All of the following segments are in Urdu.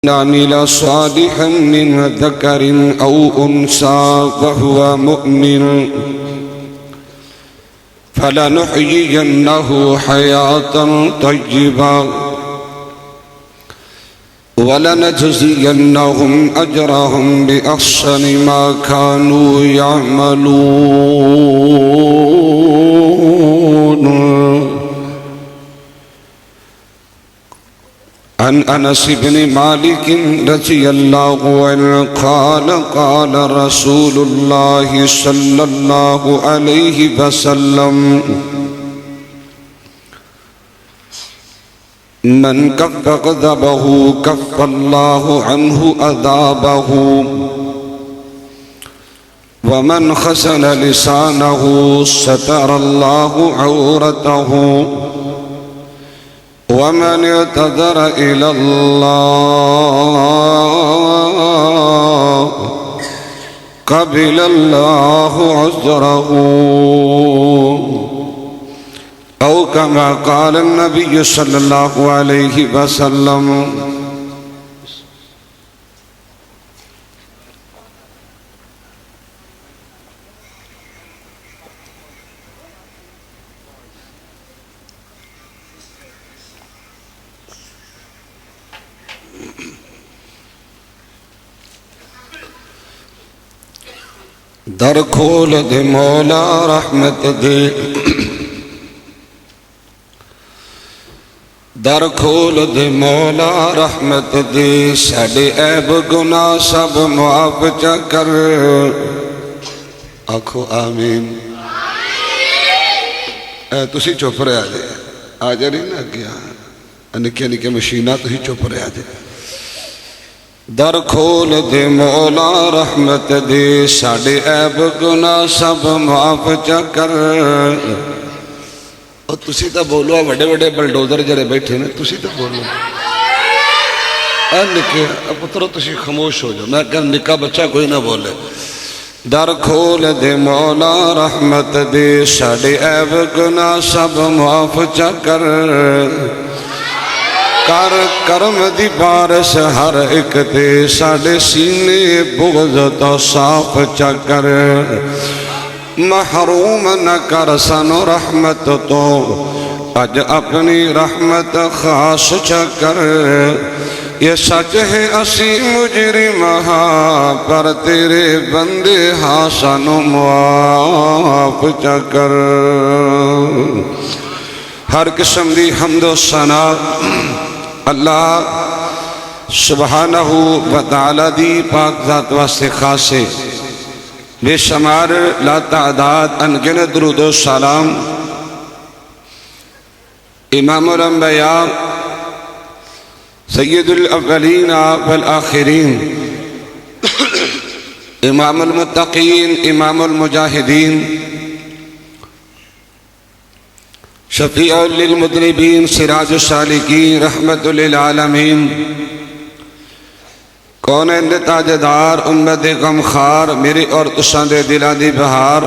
عمل صالحا من ذكر أو أنثى وهو مؤمن فلنحيينه حياة طيبة ولنجزينهم أجرهم بأحسن ما كانوا يعملون. عن أنس بن مالك رضي الله عنه قال قال رسول الله صلى الله عليه وسلم من كف غضبه كف الله عنه عذابه ومن خسن لسانه ستر الله عورته ومن اعتذر إلى الله قبل الله عذره أو كما قال النبي صلى الله عليه وسلم. در کھول دے مولا رحمت دے، در کھول دے مولا رحمت دے، ساڈے عیب گناہ سب معاف چا کر، آکھو آمین. تسی چپ رہے آجے، آجے نہیں نا گیا نکے نکے مشینہ تسی چپ رہے آجے. در کھول دے مولا رحمت دے، ساڈے عیب گناہ سب معاف چا کر. اور تسی تا بولو وڈے وڈے بلڈوزر جڑے بیٹھے نا، تسی تا بولو. نکے پترو تسی خاموش ہو جاؤ، میں کہ نکا بچہ کوئی نہ بولے. در کھول دے مولا رحمت دے، ساڈے عیب گناہ سب معاف چا کر. کر کرم دی بارش ہر ایک تے، ساڈے سینے بغض تو صاف چا کر. محروم نہ کر سانو رحمت تو، اج اپنی رحمت خاص چا کر. یہ سچ ہے اسی مجرم ہاں، پر تیرے بندے ہاں سانو معاف چا کر. ہر قسم دی حمد و ثنا اللہ سبحانہ و تعالی دی پاک ذات واسطے خاصے، بے شمار لا تعداد انگنت درود و سلام امام الانبیاء سید الاولین والآخرین، امام المتقین، امام المجاہدین، شفیع للمذنبین، سراج السالکین، رحمت للعالمین، کونین دے تاجدار، امت غمخار، میرے اور تسان دے دلان دی بہار،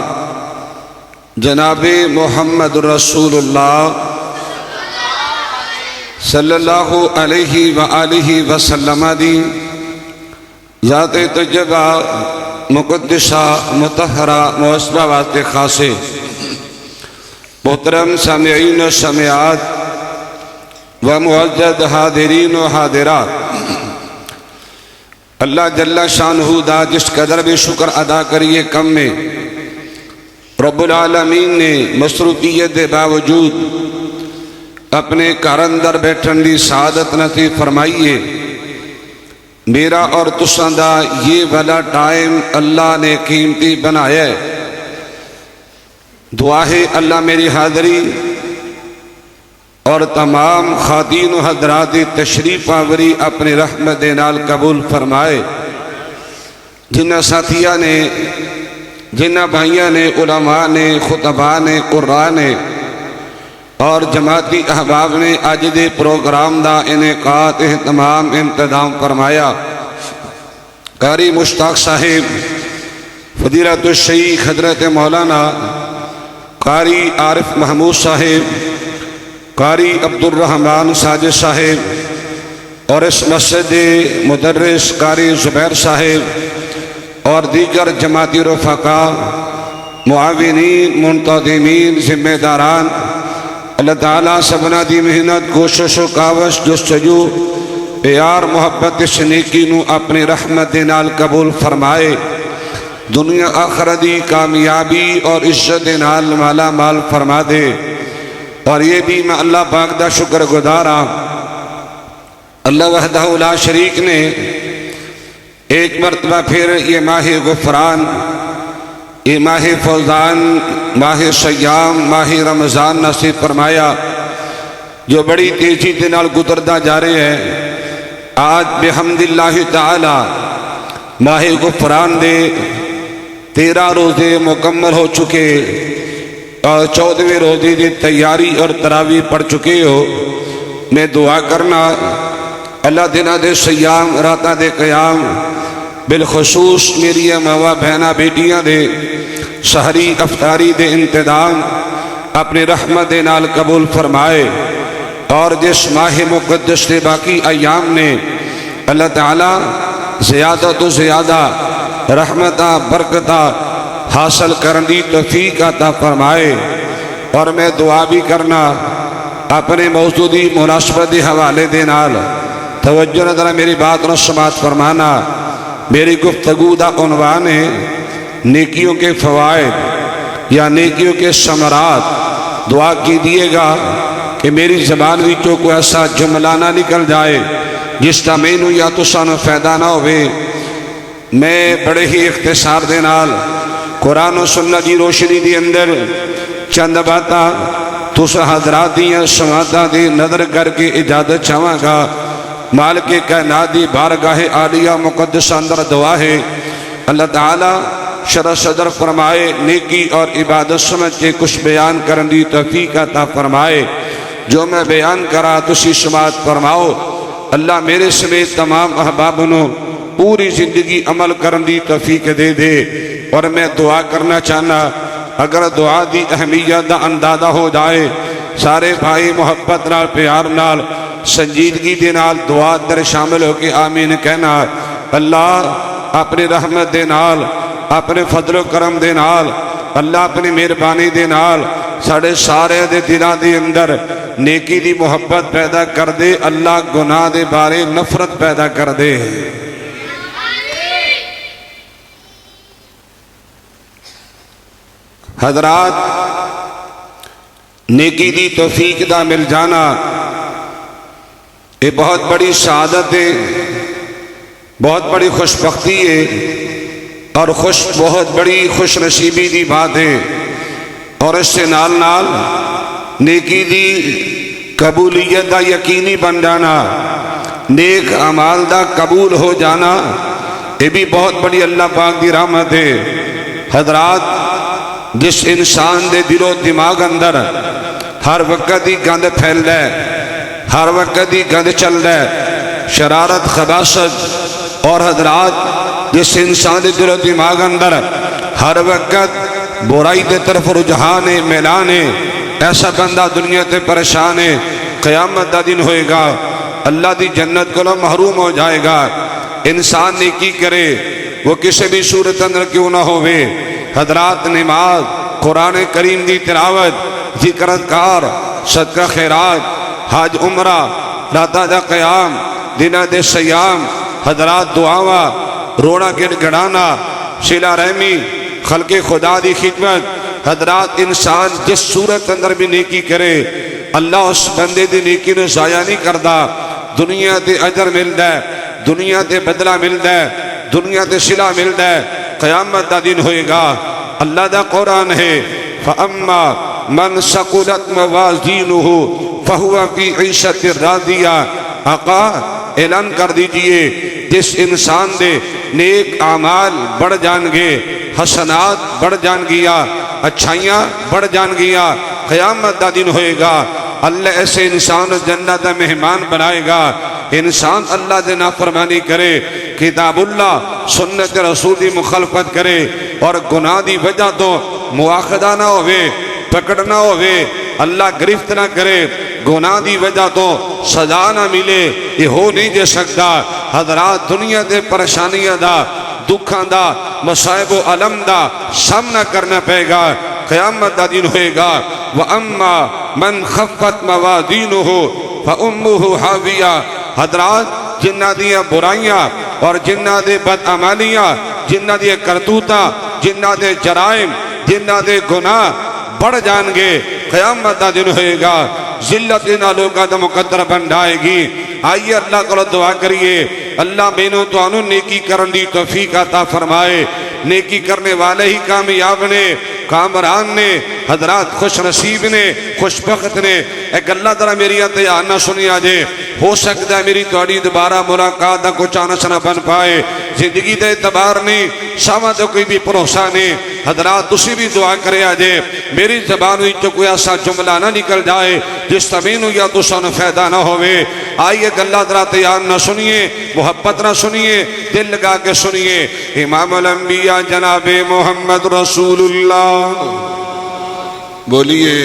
جناب محمد رسول اللہ صلی اللہ علیہ وآلہ وسلم دی ذات تجبہ مقدسہ مطہرہ معصبہ واسطے خاصے. محترم سامعین و سامعات و معزز حاضرین و حاضرات، اللہ جل شانہ دا جس قدر بھی شکر ادا کریے کم میں، رب العالمین نے مصروفیت دے باوجود اپنے گھر اندر بیٹھن دی سعادت نصیب فرمائیے. میرا اور تساں دا یہ والا ٹائم اللہ نے قیمتی بنایا ہے. دعا ہے اللہ میری حاضری اور تمام خواتین و حضرات تشریف آوری اپنی رحمت نال قبول فرمائے. جنہ ساتھیاں نے، جنہ بھائیاں نے، علماء نے، خطباء نے، قرآن نے اور جماعتی احباب نے آج دے پروگرام دا انعقاد اہتمام انتظام فرمایا. قاری مشتاق صاحب، فضیلت الشیخ حضرت مولانا قاری عارف محمود صاحب، قاری عبد الرحمن ساجد صاحب، اور اس مسجد مدرس قاری زبیر صاحب اور دیگر جماعتی رفقا، معاونین، منتظمین، ذمہ داران، اللہ تعالیٰ سبنا دی محنت، کوشش و کاوش، جستجو، پیار، محبت اس نیکی نو اپنی رحمت دے نال قبول فرمائے، دنیا آخرت دی کامیابی اور عزت دے نال مالا مال فرما دے۔ اور یہ بھی میں اللہ پاک دا شکر گزارا، اللہ وحدہ لا شریک نے ایک مرتبہ پھر یہ ماہ غفران، یہ ماہ فوزان، ماہ سیام، ماہ رمضان نصیب فرمایا، جو بڑی تیزی دے نال گزردا جا رہے ہیں۔ آج بحمد اللہ تعالی ماہ غفران دے 13 روزے مکمل ہو چکے اور 14ویں روزے دی تیاری اور تراویح پڑھ چکے ہو۔ میں دعا کرنا اللہ دنہ دے سیام، راتاں دے قیام، بالخصوص میری ماوا بہنا بیٹیاں دے سحری افطاری دے انتظام اپنی رحمت دے نال قبول فرمائے، اور جس ماہ مقدس دے باقی ایام نے اللہ تعالیٰ زیادہ تو زیادہ رحمتہ برکتہ حاصل کرنے توفیق عطا فرمائے۔ اور میں دعا بھی کرنا اپنے موجودی مناسبت حوالے دے نال توجہ نظر میری بات نہ سماعت فرمانا۔ میری گفتگو دا عنوان ہے نیکیوں کے فوائد یا نیکیوں کے ثمرات۔ دعا کیجیے گا کہ میری زبان وچوں کوئی ایسا جملہ نہ نکل جائے جس کا مینوں یا تسانوں فائدہ نہ ہوئے۔ میں بڑے ہی اختصار دے نال قرآن و سنت دی روشنی دی اندر چند باتاں تساں حضرات دیاں سماعتاں دی نظر کر کے اجازت چاہواں گا۔ مالک کائنات دی بارگاہ عالیہ مقدس اندر دعا ہے اللہ تعالیٰ شرح صدر فرمائے، نیکی اور عبادت سمجھ کے کچھ بیان کرنے دی توفیق عطا فرمائے۔ جو میں بیان کرا تسی سماعت فرماؤ۔ اللہ میرے سمیت تمام احبابنوں پوری زندگی عمل کرنے دی توفیق دے دے۔ اور میں دعا کرنا چاہنا، اگر دعا دی اہمیت دا اندازہ ہو جائے، سارے بھائی محبت نال، پیار نال، سنجیدگی دے نال دعا در شامل ہو کے آمین کہنا۔ اللہ اپنی رحمت دے نال، اپنے فضل و کرم دے نال، اللہ اپنی مہربانی دے نال ساڑھے سارے دے دلوں دے اندر نیکی دی محبت پیدا کر دے، اللہ گناہ دے بارے نفرت پیدا کر دے۔ حضرات، نیکی دی توفیق دا مل جانا یہ بہت بڑی سعادت ہے، بہت بڑی خوش بختی ہے، اور بہت بڑی خوش نصیبی دی بات ہے۔ اور اس سے نال نال نیکی دی قبولیت دا یقینی بن جانا، نیک اعمال دا قبول ہو جانا، یہ بھی بہت بڑی اللہ پاک دی رحمت ہے۔ حضرات، جس انسان دے دل و دماغ اندر ہر وقت ہی گند پھیل رہا ہے، ہر وقت ہی گند چل رہا ہے، شرارت، خباثت، اور حضرات جس انسان دے دل و دماغ اندر ہر وقت برائی دے طرف رجحان ہے، میلان ہے، ایسا بندہ دنیا تے پریشان ہے، قیامت دا دن ہوئے گا، اللہ دی جنت کو محروم ہو جائے گا۔ انسان نیکی کرے وہ کسی بھی صورت اندر کیوں نہ ہوئے، حضرات نماز، قرآن کریم دی تلاوت، ذکر اذکار، صدقہ خیرات، حج عمرہ، راتاں دا قیام، دنہ دے سیام، حضرات دعاواں، رونا گڑ گڑانا، صلہ رحمی، خلق خدا دی خدمت۔ حضرات انسان جس صورت اندر بھی نیکی کرے، اللہ اس بندے دی نیکی نے ضائع نہیں کردا۔ دنیا تے اجر ملدا ہے، دنیا تے بدلہ ملدا ہے، دنیا تے صلہ ملدا ہے، قیامت دا دن ہوئے گا۔ اللہ دا قرآن ہے فَأَمَّا مَنْ ثَقُلَتْ مَوَازِينُهُ فَهُوَ فِي عِيشَةٍ رَاضِيَةٍ۔ آقا اعلان کر دیجئے جس انسان دے نیک اعمال بڑھ جان گے، حسنات بڑھ جان گیا، اچھائیاں بڑھ جان گیا، قیامت دا دن ہوئے گا، اللہ ایسے انسان جنت دا مہمان بنائے گا۔ انسان اللہ دے نافرمانی کرے، کتاب اللہ سنت رسول دی مخالفت کرے، اور گناہ دی وجہ تو مواخذہ نہ ہوئے، پکڑ نہ ہوئے، اللہ گرفت نہ کرے، گناہ دی وجہ تو سزا نہ ملے، یہ ہو نہیں دے سکتا۔ حضرات دنیا دے پریشانیاں دا، دکھاں دا، مصائب و علم دا سامنا کرنا پے گا، قیامت دا دن ہوئے گا۔ وَأَمَّا مَنْ خَفَّتْ مَوَازِينُهُ فَأُمُّهُ حَاوِيَةٌ۔ حضرات جنہ دیا برائیاں اور جنہ دے بدعمالیاں، جنہ دے کرتوتاں، جنہ دے جرائم، جنہ دے گناہ بڑھ جان گے، قیامت دا دن ہوئے گا، ذلت انہا لوگا دا مقدر بندھائے گی۔ آئیے اللہ کو دعا کریے، اللہ بینوں تو انہوں نیکی کرن دی توفیق عطا فرمائے۔ نیکی کرنے والے ہی کامیاب نے، کامران نے، حضرات خوش نصیب نے، خوش بخت نے۔ ایک اللہ تعالیٰ میری اتیان نہ سنی آجے، ہو سکتا ہے میری توڑی دوبارہ ملاقات دا کچھ آنس نہ بن پائے، زندگی دے اعتبار نہیں، سامہ دے کوئی بھی پروسہ نہیں۔ حضرات تسی بھی دعا کرے آجے، میری زبان ہوئی تو کوئی ایسا جملہ نہ نکل جائے جس تمین یا تو سن فیدہ نہ ہوئے۔ آئیے کہ اللہ تعالیٰ تیار نہ سنیے، محبت نہ سنیے، دل لگا کے سنیے۔ امام الانبیاء جناب محمد رسول اللہ، بولیے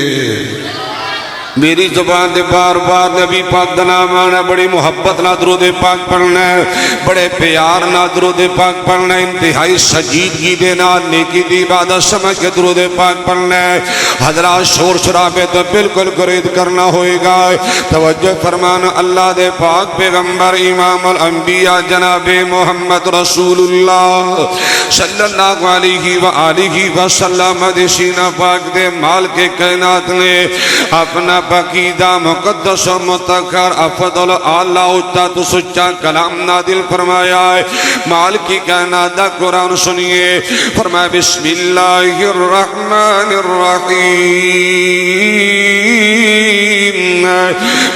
میری زبان دے بار بار نبی پاک دا نام آنا، بڑی محبت نہ درود پاک پڑھنا ہے، بڑے پیار نہ درود پاک پڑھنا ہے، انتہائی سجیدگی دے نال نیکی دی عبادت سمجھ کے درود پاک پڑھنا ہے۔ حضرات شور شرابے تو بالکل گریز کرنا ہوئے گا۔ توجہ فرمان اللہ دے پاک پیغمبر امام الانبیاء جناب محمد رسول اللہ صلی اللہ علیہ وآلہ وسلم دے سینہ پاک دے مال کے کائنات نے اپنا پاکیدہ مقدس و متقر افضل اعلیٰ اچھا تو سچا کلام نادل فرمایا ہے۔ مال کی کائنات دا قرآن سنیے، فرمایا بسم اللہ الرحمن الرحیم،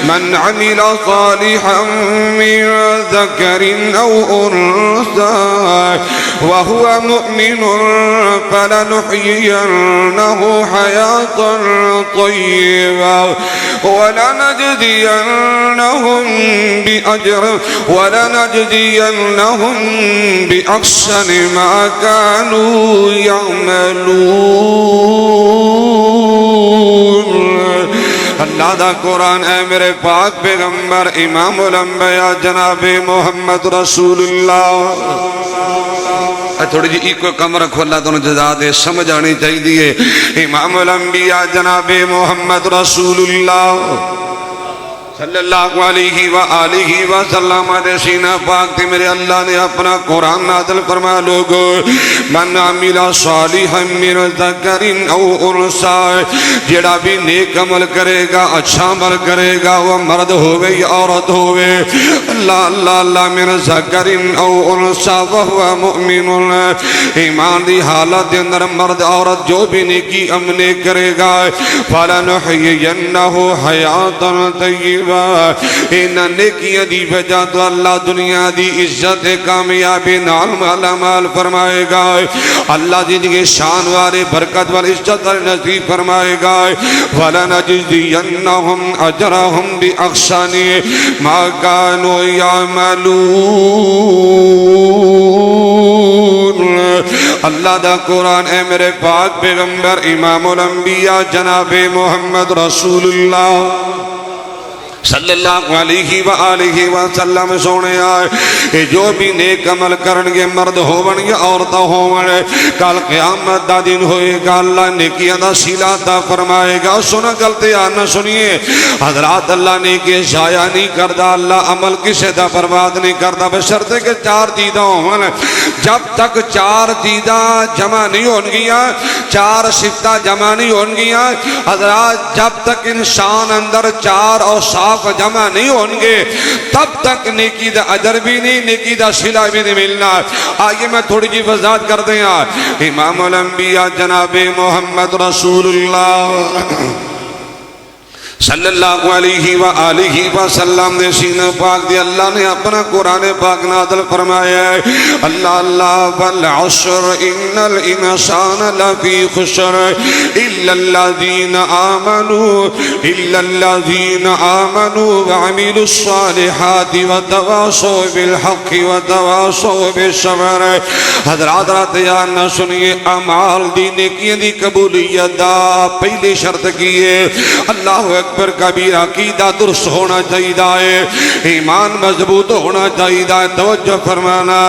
من عمل صالحا من ذکر او انثى وهو مؤمن فلنحيينه حياة طيبة ولنجزينهم بأحسن ما كانوا يعملون۔ اللہ دا قرآن اے میرے پاک پیغمبر امام الانبیاء جناب محمد رسول اللہ۔ تھوڑی جی ایک کمرہ کھولا تو جزا دے سمجھ آنی چاہیے۔ امام الانبیاء جناب محمد رسول اللہ صلی اللہ علیہ وآلہ وسلم دے سینہ پاک تے میرے اللہ نے اپنا قرآن نازل فرمایا، لوگو من عمل صالحا من ذکر او انثى، جڑا بھی نیک عمل کرے گا، اچھا عمل کرے گا، وہ مرد ہوئے یا عورت ہوئے، اللہ اللہ اللہ من ذکر او انثى وهو مؤمن، ایمان دی حالت دے اندر مرد عورت جو بھی نیکی عمل کرے گا، فلنحيينه حیاة طیبہ، انہاں نیکیاں دی وجہ تو اللہ دنیا دی عزت کامیابی نال مالا مال فرمائے گا، اللہ زندگی شان والے برکت والے عزت والے نصیب فرمائے گا۔ وَلَنَجْزِيَنَّهُمْ أَجْرَهُمْ بِأَحْسَنِ مَا كَانُوا يَعْمَلُونَ۔ اللہ دا قرآن اے میرے پاک پیغمبر امام الانبیاء جناب محمد رسول اللہ صلی اللہ علیہ وآلہ وسلم سونے آئے کہ جو بھی نیک عمل کرنگے مرد ہوون یا عورتہ ہوون، کل قیامت دا دن ہوئے گا، اللہ نیکیاں دا سیلہ دا فرمائے گا۔ سنا گلتے آنا سنیے حضرات، اللہ نیکی ضائع نہیں کردہ، اللہ عمل کسے دا برباد نہیں کردہ، بشرطے کہ چار چیزاں ہون۔ جب تک چار چیزاں جمع نہیں ہون گیا، چار صفتہ جمع نہیں ہون گیا، حضرات جب تک انسان اندر چار اور صاف جمع نہیں ہونگے تب تک نیکی دا اجر بھی نہیں، نیکی دا صلہ بھی نہیں ملنا۔ آئیے میں تھوڑی جی وضاحت کر دیں۔ امام الانبیاء جناب محمد رسول اللہ صلی اللہ علیہ وآلہ وسلم نے سینہ پاک دی اللہ نے اپنا قرآن پاک نازل فرمایا ہے۔ اللہ اللہ والعصر ان الانسان لفی خسر الا الذین آمنوا وعملوا الصالحات وتواصوا بالحق وتواصوا بالصبر۔ حضرات رات یاد نہ سنیے، اعمال دی نیکیاں دی قبولیت دا پہلی شرط کی ہے اللہ اکبر کبیر عقیدہ درست ہونا چاہیے ایمان مضبوط ہونا چاہیے توجہ فرمانا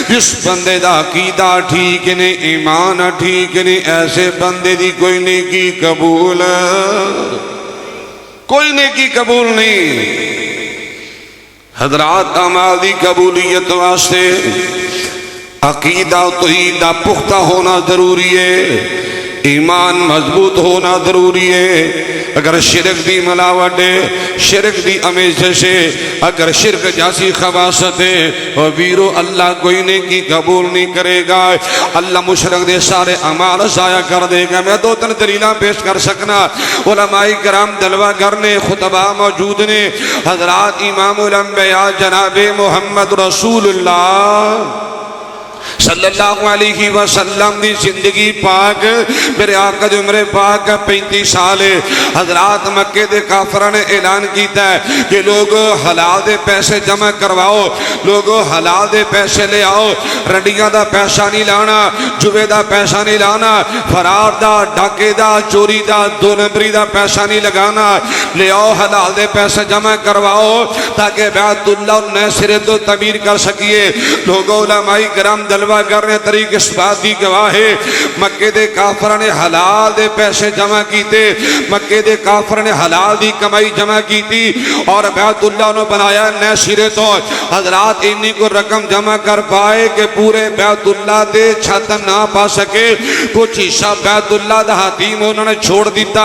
جس بندے دا عقیدہ ٹھیک نہیں ایمان ٹھیک نہیں ایسے بندے دی کوئی نیکی قبول نہیں حضرات اعمال دی قبولیت واسطے عقیدہ توحید دا پختہ ہونا ضروری ہے ایمان مضبوط ہونا ضروری ہے اگر شرک دی ملاوٹ ہے شرک دی امیزش ہے اگر شرک جیسی خباثت ہے اور ویرو اللہ کوئی نیکی قبول نہیں کرے گا اللہ مشرک دے سارے اعمال ضائع کر دے گا میں 2-3 دلیلاں پیش کر سکنا علماء کرام دلوہ کرنے خطبہ موجود نے حضرات امام الانبیاء جناب محمد رسول اللہ صلی اللہ علیہ وسلم دی زندگی پاک میرے آقا دی عمر پاک 35 سال ہے حضرات مکے دے کافرہ نے اعلان کیتا ہے کہ لوگ حلال دے پیسے جمع کرواؤ لوگ حلال دے پیسے لے آؤ رنڈیاں دا پیسہ نہیں لانا جوے دا پیسہ نہیں لانا فرار دا ڈاکے دا چوری دا 2 نمبری دا پیسہ نہیں لگانا لے آؤ حلال دے پیسے جمع کرواؤ تاکہ بیت اللہ نئے سرے تو تعمیر کر سکیے لوگ علماء کرام دلوہ کرنے طریق اس بات دی گواہ ہے مکے دے کافر نے حلال دے پیسے جمع کیتے مکے دے کافر نے حلال دی کمائی جمع کیتی اور بیت اللہ نے بنایا نئے سرے تو حضرات انہی کو رقم جمع کر پائے کہ پورے بیت اللہ دے چھت نہ پا سکے کچھ حصہ بیت اللہ دا حتیم انہوں نے چھوڑ دیتا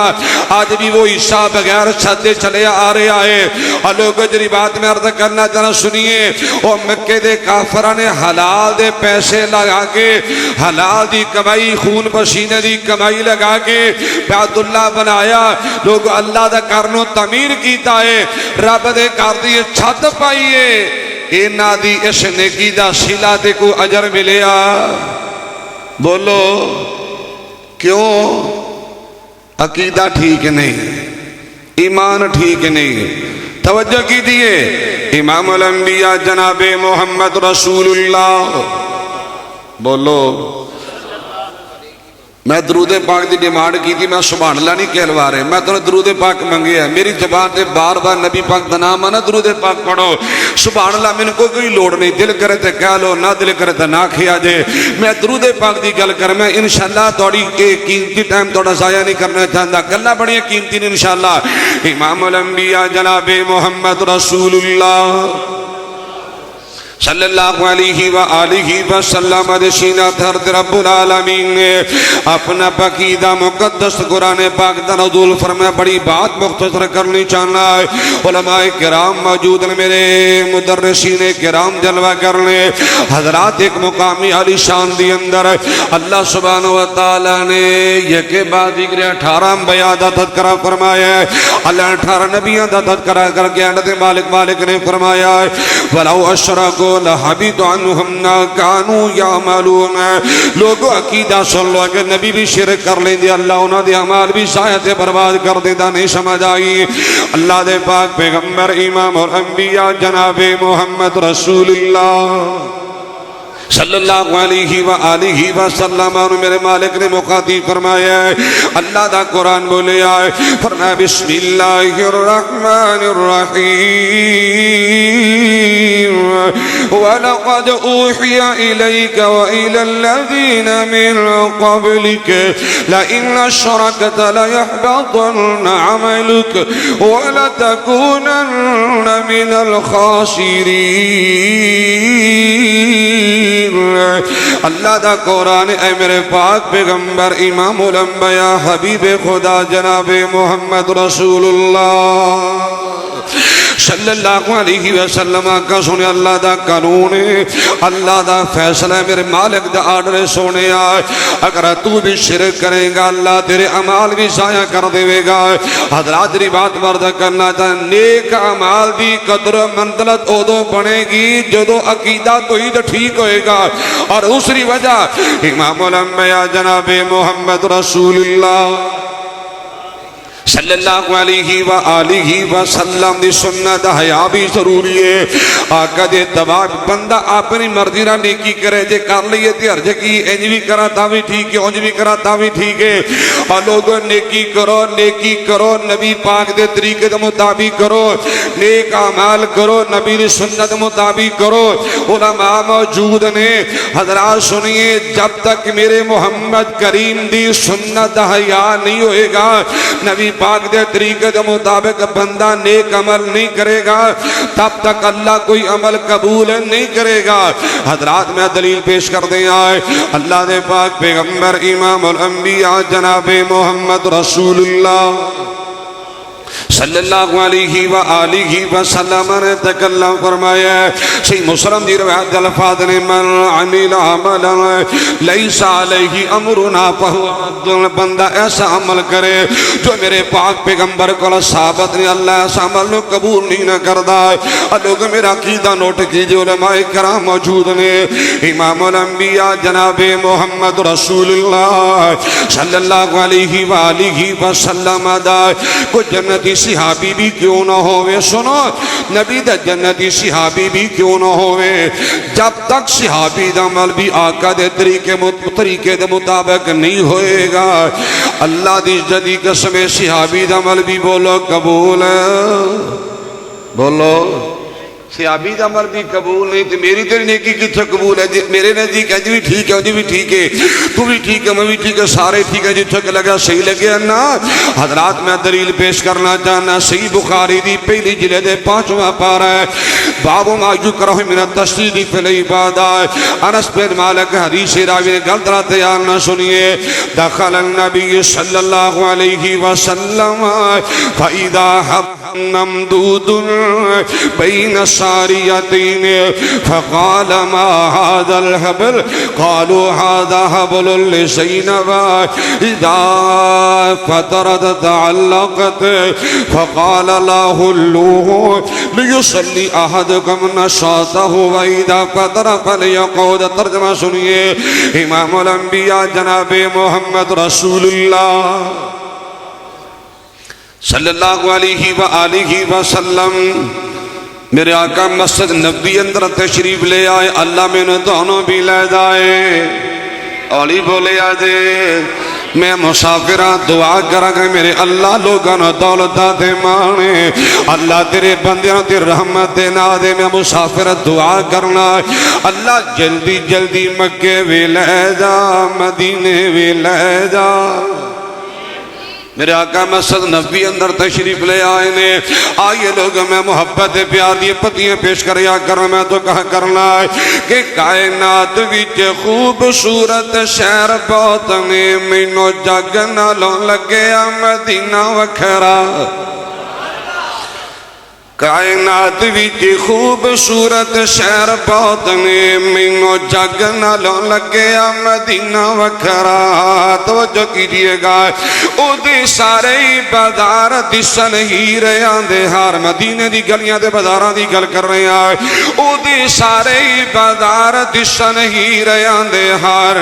آج بھی وہ حصہ بغیر چھت دے چلے آ رہے آئے اور لوگ جری بات میں عرض کرنا چاہنا سنیے اور مکے دے کافر نے حلال دے پیسے لگا کے حلال دی کمائی خون پسینے دی کمائی لگا کے بیت اللہ بنایا لوگ اللہ دا کرنو تعمیر کیتا ہے رب دے کر دی چھت پائیے اینا دی اس نیکی دا صلہ تے کو اجر ملیا بولو کیوں عقیدہ ٹھیک نہیں ایمان ٹھیک نہیں توجہ کی دیئے امام الانبیاء جناب محمد رسول اللہ بولو میں درود پاک دی ڈیمانڈ کی تھی میں سبحان اللہ نہیں کہلوا رہے میں تو درود پاک منگے ہے میری زبان تے بار بار نبی پاک دا نام آنا درود پاک پڑھو سبحان اللہ میں نے کوئی لوڑ نہیں دل کرے تے کہہ لو نہ دل کرے تے نہ کھیا جے میں درود پاک دی گل کر میں انشاءاللہ توڑی قیمتی ٹائم توڑا ضائع نہیں کرنا چاہتا گلہ بڑی قیمتی نہیں انشاءاللہ امام الانبیاء جناب محمد رسول اللہ صلی اللہ علیہ وآلہ وسلم دشینہ تھرد رب العالمین نے اپنا پاکیدہ مقدس قرآن پاک نزول فرمایا بڑی بات مختصر کرنی چاہنا ہے علماء کرام موجود ہیں میرے مدرسین کرام جلوہ کرنے حضرات ایک مقامی علی شان دی اندر اللہ سبحانہ وتعالی نے یہ کے بعد دیگر 18 انبیاء دا تذکرہ فرمایا ہے اللہ 18 نبیوں دا تذکرہ کر کے اندر مالک نے فرمایا ہے وَلَوْ أَشْرَكُوا لَحَبِطَ عَنْهُمْ مَا كَانُوا يَعْمَلُونَ لوگو عقیدہ سن لو اگر نبی بھی شرک کر لیں دے اللہ انہوں دے عمال بھی شاید برباد کر دیتا نہیں سمجھ آئی اللہ دے پاک پیغمبر امام اور انبیاء جناب محمد رسول اللہ صلی اللہ علیہ وآلہ وسلم اور میرے مالک نے مخاطب فرمایا ہے اللہ دا قرآن بولے آئے فرمایا بسم اللہ الرحمن الرحیم وَلَقَدْ أُوحِيَ إِلَيْكَ وَإِلَى الَّذِينَ مِنْ قَبْلِكَ لَئِنْ أَشْرَكْتَ لَيَحْبَطَنَّ عَمَلُكَ وَلَتَكُونَنَّ مِنَ الْخَاسِرِينَ اللہ دا قرآن اے میرے پاک پیغمبر امام الانبیاء حبیب خدا جناب محمد رسول اللہ صلی اللہ علیہ وسلم کا سنے اللہ دا قانون ہے اللہ دا فیصلہ ہے میرے مالک دا آرڈر سونے آئے اگر تو بھی شرک کرے گا اللہ تیرے عمال بھی ضائع کر دے گا حضرات ری بات مرد کرنا چاہے نیک عمال دی قدر منزلت ادو بنے گی جدو عقیدہ توحید ٹھیک ہوئے گا اور دوسری وجہ امام الانبیاء جناب محمد رسول اللہ صلی اللہ علیہ وآلہ وسلم دی سنت حیا بھی ضروری ہے. آقا دے تباہ بندہ اپنی مرضی نہ نیکی کرے جے کر لیے تے ہرج کی انج بھی کرا تا بھی ٹھیک ہے انج بھی کرا تا بھی ٹھیک ہے. اور لوگوں نیکی کرو نبی پاک دے طریقے دے مطابق کرو, نیک اعمال کرو, نبی دی سنت مطابق کرو. علماء موجود نے, حضرات سنیے, جب تک میرے محمد کریم دی سنت حیا نہیں ہوئے گا, نبی پاک دے طریقے دے مطابق بندہ نیک عمل نہیں کرے گا, تب تک اللہ کوئی عمل قبول نہیں کرے گا. حضرات میں دلیل پیش کر دیں آئے, اللہ دے پاک پیغمبر امام الانبیاء جناب محمد رسول اللہ صلی اللہ علیہ وآلہ وسلم نے تکلم فرمایا ہے. صحیح مسلم دی روایت الفاظ نے, من عمل عملا لیس علیہ امرنا فہو رد. بندہ ایسا عمل کرے جو میرے پاک پیغمبر کو ثابت نہیں, اللہ ایسا عمل قبول نہیں نہ کردا. لوگ میرا عقیدہ نوٹ کیجئے, علماء کرام موجود نے, امام الانبیاء جناب محمد رسول اللہ صلی اللہ علیہ وآلہ وسلم دا کوئی جنتی صحابی بھی کیوں نہ ہوئے, سنو, نبی دا جنتی صحابی بھی کیوں نہ ہوئے, جب تک صحابی دا عمل بھی آقا دے طریقے دے مطابق نہیں ہوئے گا, اللہ دی جدی قسم صحابی دا عمل بھی بولو قبول ہے, بولو صحابی دا عمل بھی قبول نہیں. تو میری تیری نیکی کتھے قبول ہے؟ میرے نزدیک ہے جی بھی ٹھیک ہے, جی بھی ٹھیک ہے, تو بھی ٹھیک ہے, میں بھی ٹھیک ہے, سارے ٹھیک ہے, جتھے کہ لگا صحیح لگے نا. حضرات میں دلیل پیش کرنا چاہنا, صحیح بخاری دی پہلی جلد 5واں پارہ ہے, باب ما یکرہ من التصدیق فی العبادات. انس بن مالک حدیث راوی نے غلط طرح تیار نہ سنیے. دخل النبی صلی اللہ علیہ وسلم فَإِذَا حَبٌّ مَمْدُودٌ بَيْنَ ساریتین فقال ما هذا الحبل قالوا هذا حبل لزینب اذا فترت تعلقت فقال لا حلوه لیصلی احدکم نشاطه واذا فتر فلیقعد. ترجمہ سنیے, امام الانبیاء جناب محمد رسول اللہ صلی اللہ علیہ وآلہ وسلم میرے آقا مسجد نبی اندر تشریف لے آئے, اللہ میں نے دونوں بھی لے جائے. اولی بولے آجے, میں مسافرہ دعا کرا گا میرے اللہ لوگاں دولت دے مانے, اللہ تیرے بندیاں تیرے رحمت دینا دے. میں مسافرہ دعا کرنا, اللہ جلدی جلدی مکے بھی لے جا, مدینے بھی لے جا. میرے آقا مسجد نبی اندر تشریف لے آئے نے, آئیے لوگ میں محبت پیار دی پتیاں پیش کریا کرنا. میں تو کہا کرنا ہے کہ کائنات وچ خوبصورت شہر بہت نے, مینوں جگ نالوں لگیا مدینہ وکھرا. کائنات وچ خوبصورت شہر بہت نے, مینوں جگ نالوں لگیا مدینہ وکھرا. توجہ کیجئے گا, او دے سارے بازار دسن ہی رہاں دے ہار. مدینے دی گلیاں دے بازاراں دی گل کر رہے ہیں, او دے سارے بازار دسن ہی رہاں دے ہار.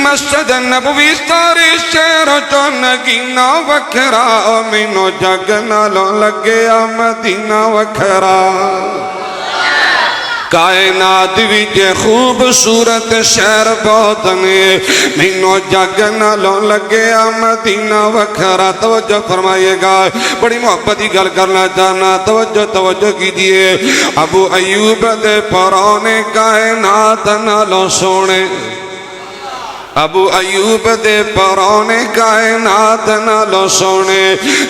مسجد نبوی سارے شہر جو نگینہ وکھرا, مینوں جگ نالوں لگیا مدینہ وکھرا. کائنات وچ خوبصورت شہر بہت نے, مینوں جگ نالوں لگیا مدینہ وکھرا. توجہ فرمائیے گا, بڑی محبت کی گل کرنا چاہنا, توجہ کیجئے. ابو ایوب دے پرانے کائنات نالوں سونے, ابو ایوب دے پرانے کائنات نالوں سونے,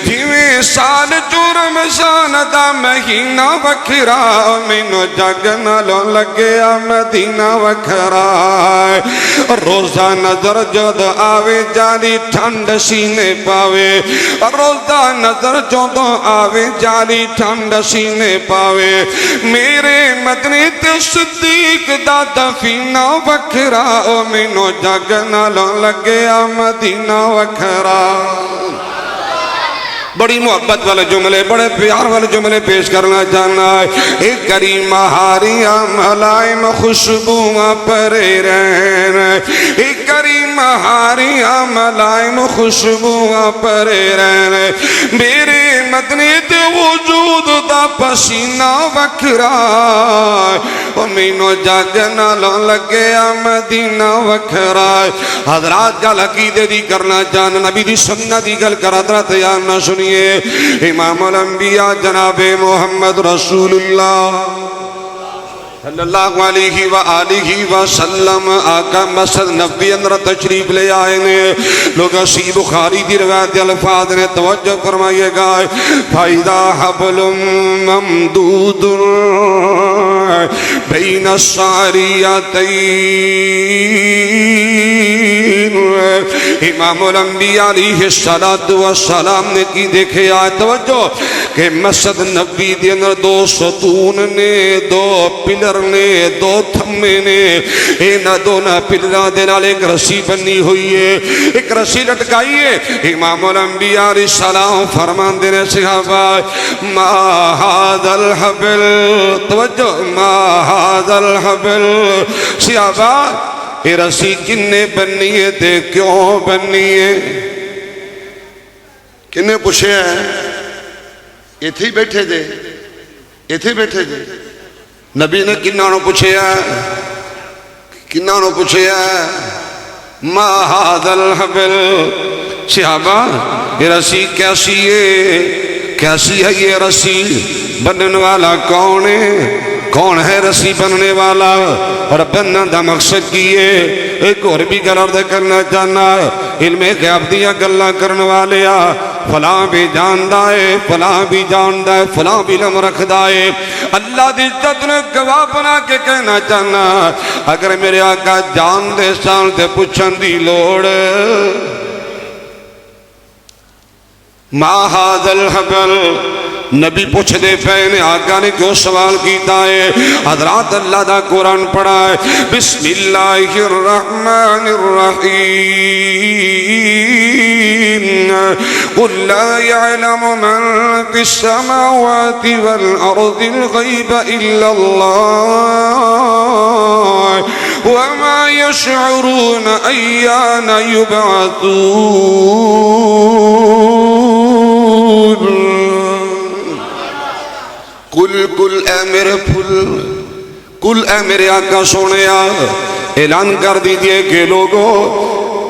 جویں سال جو رمضان دا مہینہ وکھرا, مینوں جگ نالوں لگیا مدینہ وکھرا. روزہ نظر جد آوے جاری ٹھنڈ سینے پاوے, روزہ نظر جد آوے جاری ٹھنڈ سینے پاوے. میرے مدنی تے صدیق دا دفینہ وکھرا, مینوں جگ نالوں لگیا مدینہ وکھرا. بڑی محبت والے جملے، بڑے پیار والے جملے پیش کرنا چاہنا ہے۔ ایک کریم ہاریاں ملائم خوشبواں پرے رہن، ایک کریم ہاریاں ملائم خوشبواں پرے رہن، میرے مدنی تے وجود دا پسینہ وکھرا، او مینوں جگ نالوں لگیا مدینہ وکھرا۔ حضرات گل عقیدے دی کرنا چاہنا، نبی دی سنت دی گل کر حضرات یار نہ سنیے۔ امام الانبیاء جناب محمد رسول اللہ صلی اللہ علیہ وآلہ وسلم آقا مسجد نبوی اندر تشریف لے آئے نے۔ لوگ صحیح بخاری دی روایت الفاظ نے توجہ فرمائیے گا۔ فَإِذَا حَبْلٌ مَمْدُودٌ بَيْنَ السَّارِيَتَيْنِ، امام الانبیاء علیہ السلام نے کی دیکھے آئے توجہ کہ مسجد نبوی دی اندر دو ستون نے، دو پلر نے، دو تھمے نے، اینا دونا پلرہ دینال ایک رسی بنی ہوئی ہے، ایک رسی لٹکائی ہے۔ امام الانبیاء علیہ السلام فرمان دینے صحابہ ما هذا الحبل، توجہ ما هذا الحبل، صحابہ یہ رسی کنے بنی ہے تے کیوں بنی ہے؟ کنے پوچھے ہیں؟ یہ تھی بیٹھے دے، یہ تھی بیٹھے دے۔ نبی نے کنانوں پوچھے ہیں، کنانوں پوچھے ہیں ما هذا الحبل، صحابہ یہ رسی کیسی ہے؟ کیسی ہے یہ رسی؟ بننے والا کون ہے؟ کون ہے رسی بننے والا؟ اور بننا دا مقصد کیے ایک اور بھی گلر دے کرنا چاہنا ہے۔ علم غیب دیا گلہ کرنے والے فلاں بھی جاندہ ہے، فلاں بھی جاندہ ہے، فلاں بھی علم رکھ دائے۔ اللہ دی عزت نے گواہ بنا کے کہنا چاہنا اگر میرے آقا جان دے سان تے پوچھن دی لوڑ ما هذا الحبل، نبی پوچھ دے پہنے آقا نے کیوں سوال کیتا ہے؟ حضرات اللہ دا قرآن پڑھا ہے بسم اللہ الرحمن الرحیم قل لا يعلم من في السماوات والأرض الغيب إلا الله وما يشعرون أيان يبعثون۔ کل اے میرے پھل، کل اے میرے آقا سونیا اعلان کر دیجئے کہ لوگوں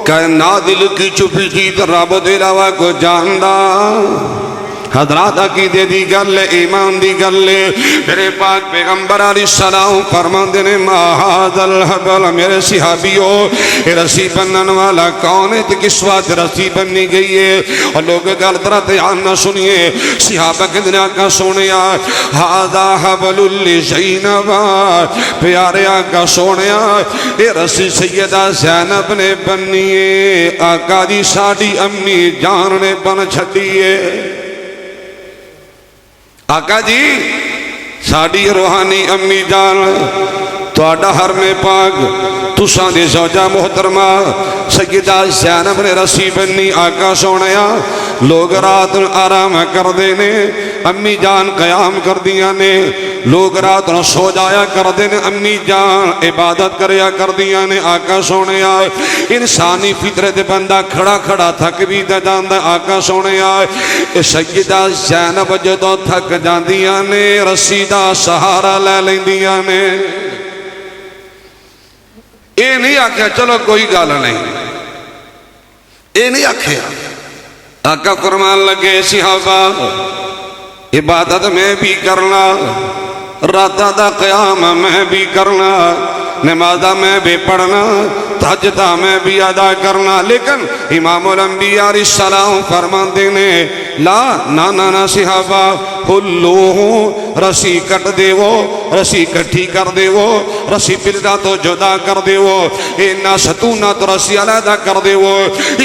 کائنات دل کی چھپی چیز رب دے علاوہ کو جاندہ۔ حضرات عقیدے دی گل ایمان دی گل میرے پاک پیغمبر علیہ السلام فرمان دینے ما هذا الحبل، میرے صحابیوں یہ رسی بنن والا کون ہے؟ کس وقت رسی بننی گئی ہے؟ اور لوگ گل طرح تیان نہ سنیے۔ صحابہ کے دن آقا سونیا هذا حبل لزینب، پیارے آقا سونیا یہ رسی سیدہ زینب نے بننی ہے، آقا دی ساڑی امی جان نے بن چھٹی ہے۔ آقا جی ساڑی روحانی امی جان تو آڈا حرم پاک تساں دے زوجہ محترمہ سیدہ زینب نے رسی بننی۔ آقا سونیا لوگ رات آرام کر دینے، امی جان قیام کر دیا نے، لوگ رات سو جایا کر دینے، امی جان عبادت کریا کر دیا نے۔ آقا سونیا انسانی فطرت بندہ کھڑا کھڑا تھک بھی دے جاندہ۔ آقا سونیا سیدہ زینب جدو تھک جاندیاں نے رسی دا سہارا لے لیندیاں نے۔ اے نہیں آکھیا چلو کوئی گالا نہیں، اے نہیں آکھیا۔ آقا فرمان لگے صحابہ عبادت میں بھی کرنا، راتہ دا قیام میں بھی کرنا، نمازہ میں بھی پڑھنا، تہجدہ میں بھی ادا کرنا، لیکن امام الانبیاء علیہ السلام فرمان دینے لا نا صحابہ کلوہوں رسی کٹ دے وہ، رسی کٹھی کر دے وہ، رسی پلدہ تو جدا کر دے وہ، اینا ستونہ تو رسی علیدہ کر دے وہ۔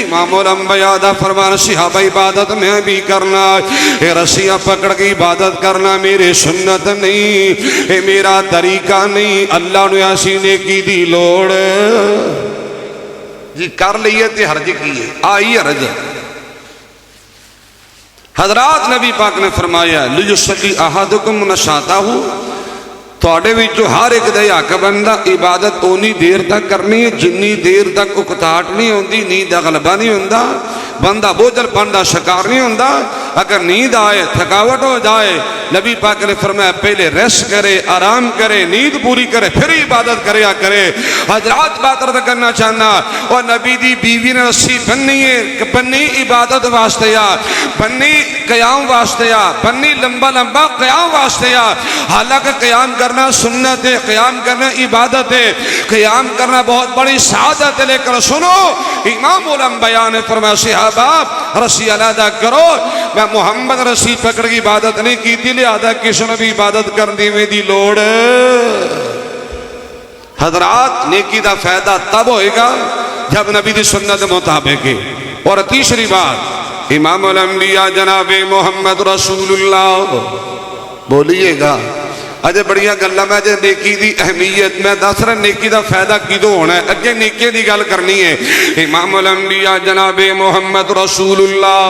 امام الانبیاء دا فرمان صحابہ عبادت میں بھی کرنا، اے رسیاں پکڑ کی عبادت کرنا میرے سنت نہیں، اے میرا طریقہ نہیں، اللہ نے ایسی نیکی دی لوڑ جی کر لیے تے حرج کیے آئی حرج۔ حضرات نبی پاک نے فرمایا لیصلی احدکم نشاتہ، تھوڑے وچوں ہر ایک دا حق بندہ عبادت اونی دیر تک کرنی ہے جنی دیر تک اکتاہٹ نہیں ہوندی، نیند دا غلبہ نہیں ہوندا، بندہ بوجھل پن دا شکار نہیں ہوندا۔ اگر نیند آئے تھکاوٹ ہو جائے، نبی پاک نے فرمایا پہلے ریسٹ کرے، آرام کرے، نیند پوری کرے، پھر عبادت کریا کرے۔ حضرات بات عرض کرنا چاہنا، اور نبی دی بیوی نے رسی بننی ہے، بننی عبادت واسطے یا بننی قیام واسطے یا بننی لمبا لمبا قیام واسطے یا، حالانکہ قیام کرنا سنت ہے، قیام کرنا عبادت ہے، قیام کرنا بہت بڑی سعادت ہے، لیکن سنو امام الانبیاء نے فرمایا صحابہ رسی علیحدہ کرو، میں محمد رسی پکڑ کی عبادت نہیں کی تھی، لہذا کس نے بھی عبادت کرنی میں دی لوڑ۔ حضرات نیکی دا فائدہ تب ہوئے گا جب نبی دی سنت مطابق ہے۔ اور تیسری بات امام الانبیاء جناب محمد رسول اللہ، بولیے گا اجے بڑیاں گلاں میں جے نیکی دی اہمیت میں دس رہا، نیکی دا فائدہ کدوں ہونا ہے، اگے نیکی دی گل کرنی ہے۔ امام الانبیاء جناب محمد رسول اللہ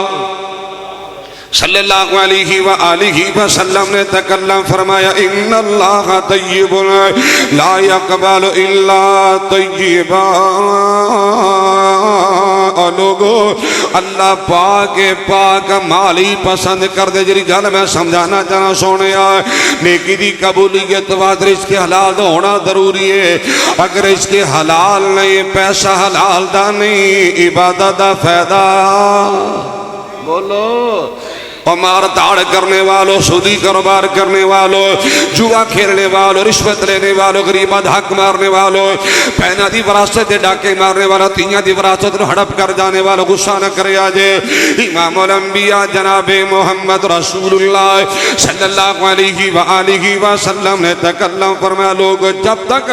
صلی اللہ علیہ وآلہ وسلم نے تکلم فرمایا ان اللہ طیب لا یقبل الا طیبا، لوگو اللہ پاک پاک مالی پسند کر دے۔ جری گل میں سمجھانا چاہنا سونے نیکی دی قبولیت واسطے رزق حلال ہونا ضروری ہے، اگر اس کے حلال نہیں، پیسہ حلال دا نہیں، عبادت دا فائدہ بولو۔ اور مار داڑ کرنے والوں، سودی کاروبار کرنے والوں، جوا کھیلنے والوں، رشوت لینے والوں، غریبت حق مارنے والوں، پہنا دی وراثت دے ڈاکے مارنے والوں، تیاں دی وراثت ہڑپ کر جانے والوں، غصہ نہ کرے آجے۔ امام الانبیاء جناب محمد رسول اللہ صلی اللہ علیہ وآلہ وسلم نے تکلم فرمایا لوگ جب تک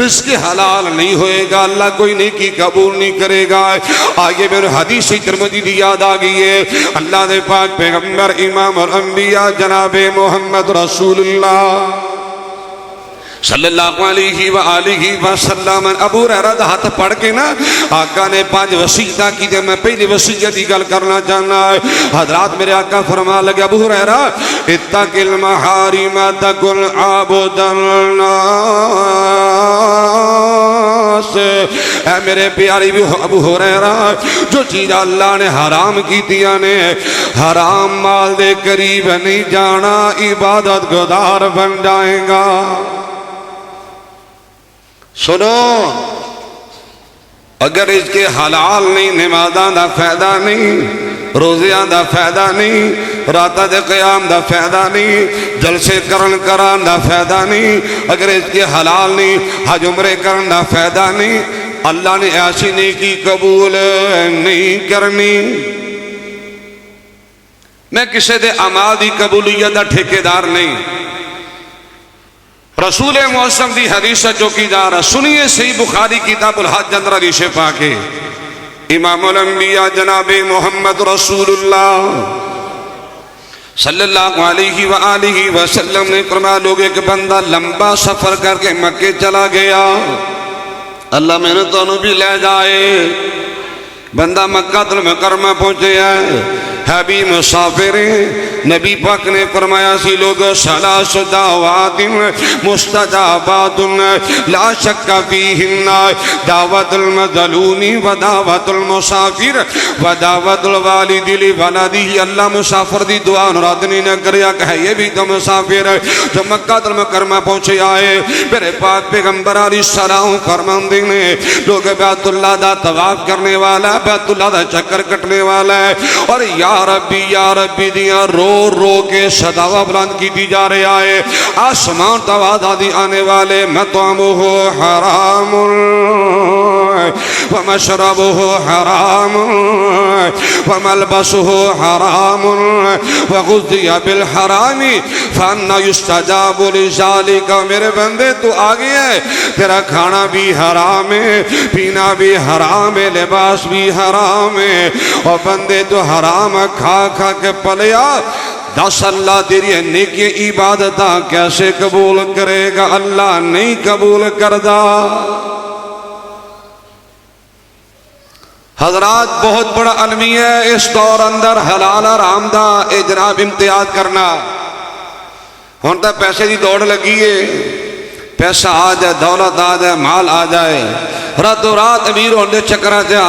رزق حلال نہیں ہوئے گا اللہ کوئی نیکی قبول نہیں کرے گا۔ آگے میرے حدیث ترمذی دی یاد آگئی ہے، اللہ دے پاک پیغمبر امام الانبیاء جناب محمد رسول اللہ صلی اللہ علیہ وآلہ وسلم ابو ہریرہ دا ہاتھ پڑھ کے نا آقا نے 5 وصیتاں کی دے، میں پہلی وصیت کی گل کرنا چاہنا ہے۔ حضرات میرے آقا فرما لگے ابو ہریرہ اتق المحارم تکن عابد الناس، اے میرے پیاری ابو ہریرہ جو چیز اللہ نے حرام کی دیا نے، حرام مال دے قریب نہیں جانا، عبادت گزار بن جائے گا۔ سنو اگر اس کے حلال نہیں، نمازاں دا فائدہ نہیں، روزیاں دا فائدہ نہیں، راتاں دے قیام دا فائدہ نہیں، جلسے کران دا فائدہ نہیں، اگر اس کے حلال نہیں، حج عمرے کرن دا فائدہ نہیں، اللہ نے ایسی نیکی قبول نہیں کرنی۔ میں کسی دے اعمال دی قبولیت دا ٹھیکیدار نہیں، رسول معظم دی حدیث جو کی جا رہا سنیے، صحیح بخاری کتاب الحج اندر حدیث پاک ہے، امام الانبیاء جناب محمد رسول اللہ صلی اللہ علیہ وآلہ وسلم نے فرمایا لوگ ایک بندہ لمبا سفر کر کے مکے چلا گیا، اللہ میں نے تو بھی لے جائے، بندہ مکہ المکرمہ پہنچے ہے، حبی مسافر نبی پاک نے فرمایا سی لوگ ثلاث دعوات مستجابات لا شک فیہن دعوت المظلوم و دعوت المسافر و دعوت الوالد لولدہ۔ اللہ مسافر دی دعا نرادنی نہ کریا کہ یہ بھی تو مسافر ہے جو مکہ المکرمہ پہنچے آئے، میرے پاک پیغمبر علیہ السلام فرماندے نے لوگ بیت اللہ دا طواف کرنے والا، بیت اللہ دا چکر کٹنے والا ہے، اور یا ربی دیاں رو رو کے صداوہ بلند کی دی جا رہے آئے، آسمان توادہ دی آنے والے مطعمہ حرام ومشربہ حرام وملبسہ حرام وغذی بالحرام فانا یستجاب لذالک۔ میرے بندے تو آگے ہے، تیرا کھانا بھی حرام ہے، پینا بھی حرام ہے، لباس بھی حرام ہے، اور بندے تو حرام کھا کھا کے پلیا، دس اللہ تیری نیکی عبادتاں کیسے قبول کرے گا؟ اللہ نہیں قبول کردہ۔ حضرات بہت بڑا المیہ ہے اس دور اندر حلال حرام دا اے جناب امتیاز کرنا. ہن تو پیسے دی دوڑ لگی ہے، پیسہ آ جائے، دولت آ جائے، مال آ جائے، راتوں رات امیر ہونے چکرا جا.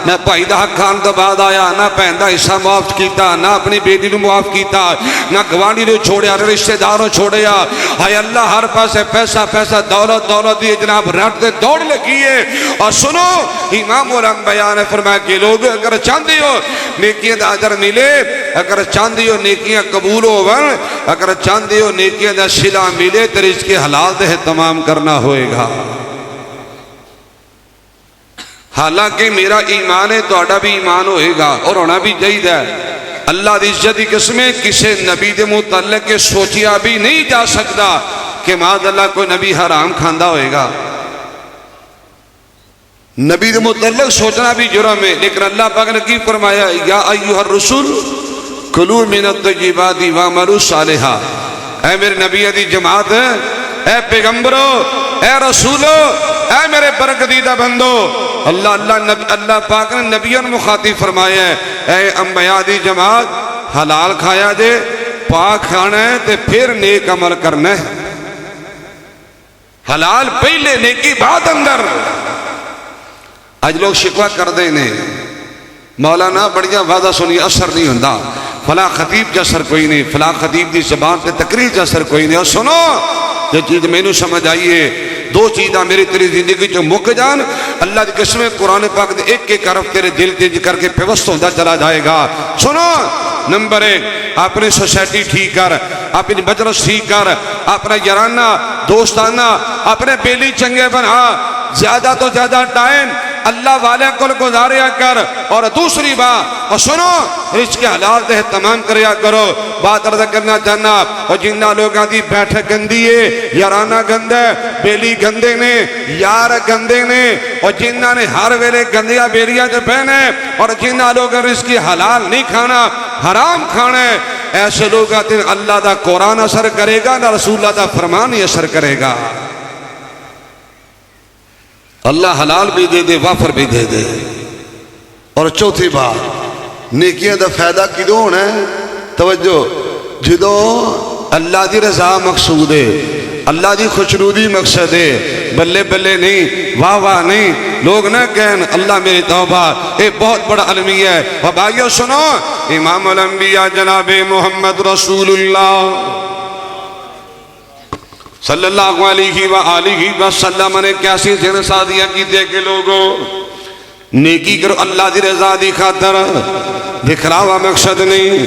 نہ بھائی دا حق کھان تو بعد آیا، نہ بہن دا حصہ معاف کیتا، نہ اپنی بیٹی نو معاف کیتا، نہ گوانڈی نو چھوڑیا، نہ رشتہ داروں چھوڑیا. ہائے اللہ ہر پاسے پیسہ پیسہ، دولت دولت دی جناب رٹ دے دوڑ لگی ہے. اور سنو امام الانبیاء نے فرمایا کہ لوگ اگر چاہتے ہو نیکیاں دا اجر ملے، اگر چاہتے ہو نیکیاں قبول ہو، اگر چاہتے ہو نیکیاں دا صلہ ملے تو رزق حلال دے تمام کرنا ہوئے گا. حالانکہ میرا ایمان ہے، توڑا بھی ایمان ہوئے گا اور ہونا بھی جائید ہے. اللہ دی عزت دی قسمیں کسے نبی دے متعلق کے سوچیا بھی نہیں جا سکتا کہ معاذ اللہ کوئی نبی حرام کھاندہ ہوئے گا. نبی دے متعلق سوچنا بھی جرم ہے، لیکن اللہ پاک نے کی فرمایا یا ایھا الرسول کلوا من الطیبات واعملوا صالحا. اے میرے نبی دی جماعت، اے پیغمبرو، اے رسولو، اے میرے برگزیدہ بندو، اللہ پاک نے نبیان مخاطب فرمایا ہے اے انبیاء دی جماعت حلال کھایا جے، پاک کھانا ہے تے پھر نیک عمل کرنا ہے. حلال پہلے نیکی بعد اندر. آج لوگ شکوہ کر دینے مولانا بڑیا وعدہ سنی اثر نہیں ہوندہ، فلاں خطیب جسر کوئی نہیں، فلاں خطیب دی زبان تے تقریر جسر کوئی نہیں. اور سنو جو چیز میں نے سمجھ آئیے، دو چیزاں میری تیری زندگی جو مک جان، اللہ دی قسمیں قرآن پاک دے ایک ایک حرف تیرے دل تیج کر کے پیوست ہوندہ چلا جائے گا. سنو نمبر 1، اپنی سوسائٹی ٹھیک کر، اپنی مجلس ٹھیک کر، اپنا یارانہ دوستانہ اپنے بیلی چنگے بنا، زیادہ تو زیادہ ٹائم اللہ والے کو گزاریا کر. اور دوسری بات، اور سنو رزق حلال دے تمام کریا کرو. بات عرض کرنا چاہنا، اور جنہ لوگاں دی بیٹھک گندی ہے، یارانہ گندہ ہے، بیلی گندے نے، یار گندے نے، اور جنہ نے ہر ویلے گندیاں بیلیاں جو پہنے، اور جنہ لوگاں رزق حلال نہیں کھانا، حرام کھانا ہے، ایسے لوگاں تے اللہ دا قرآن اثر کرے گا نہ رسول اللہ دا فرمان ہی اثر کرے گا. اللہ حلال بھی دے دے، وافر بھی دے دے. اور چوتھی بات، نیکیاں دا فائدہ کدوں ہونا ہے؟ توجہ، جدوں اللہ دی رضا مقصود ہے، اللہ دی خوشنودی مقصد ہے، بلے بلے نہیں، واہ واہ نہیں، لوگ نہ کہن اللہ میری توبہ. یہ بہت بڑا المیہ ہے. اور بھائیو سنو، امام الانبیاء جناب محمد رسول اللہ صلی اللہ علیہ وآلہ وسلم نے کیسی جنسادیاں کی دے کے لوگوں نیکی کرو اللہ دی رضا دی خاطر، دکھلاوا مقصد نہیں،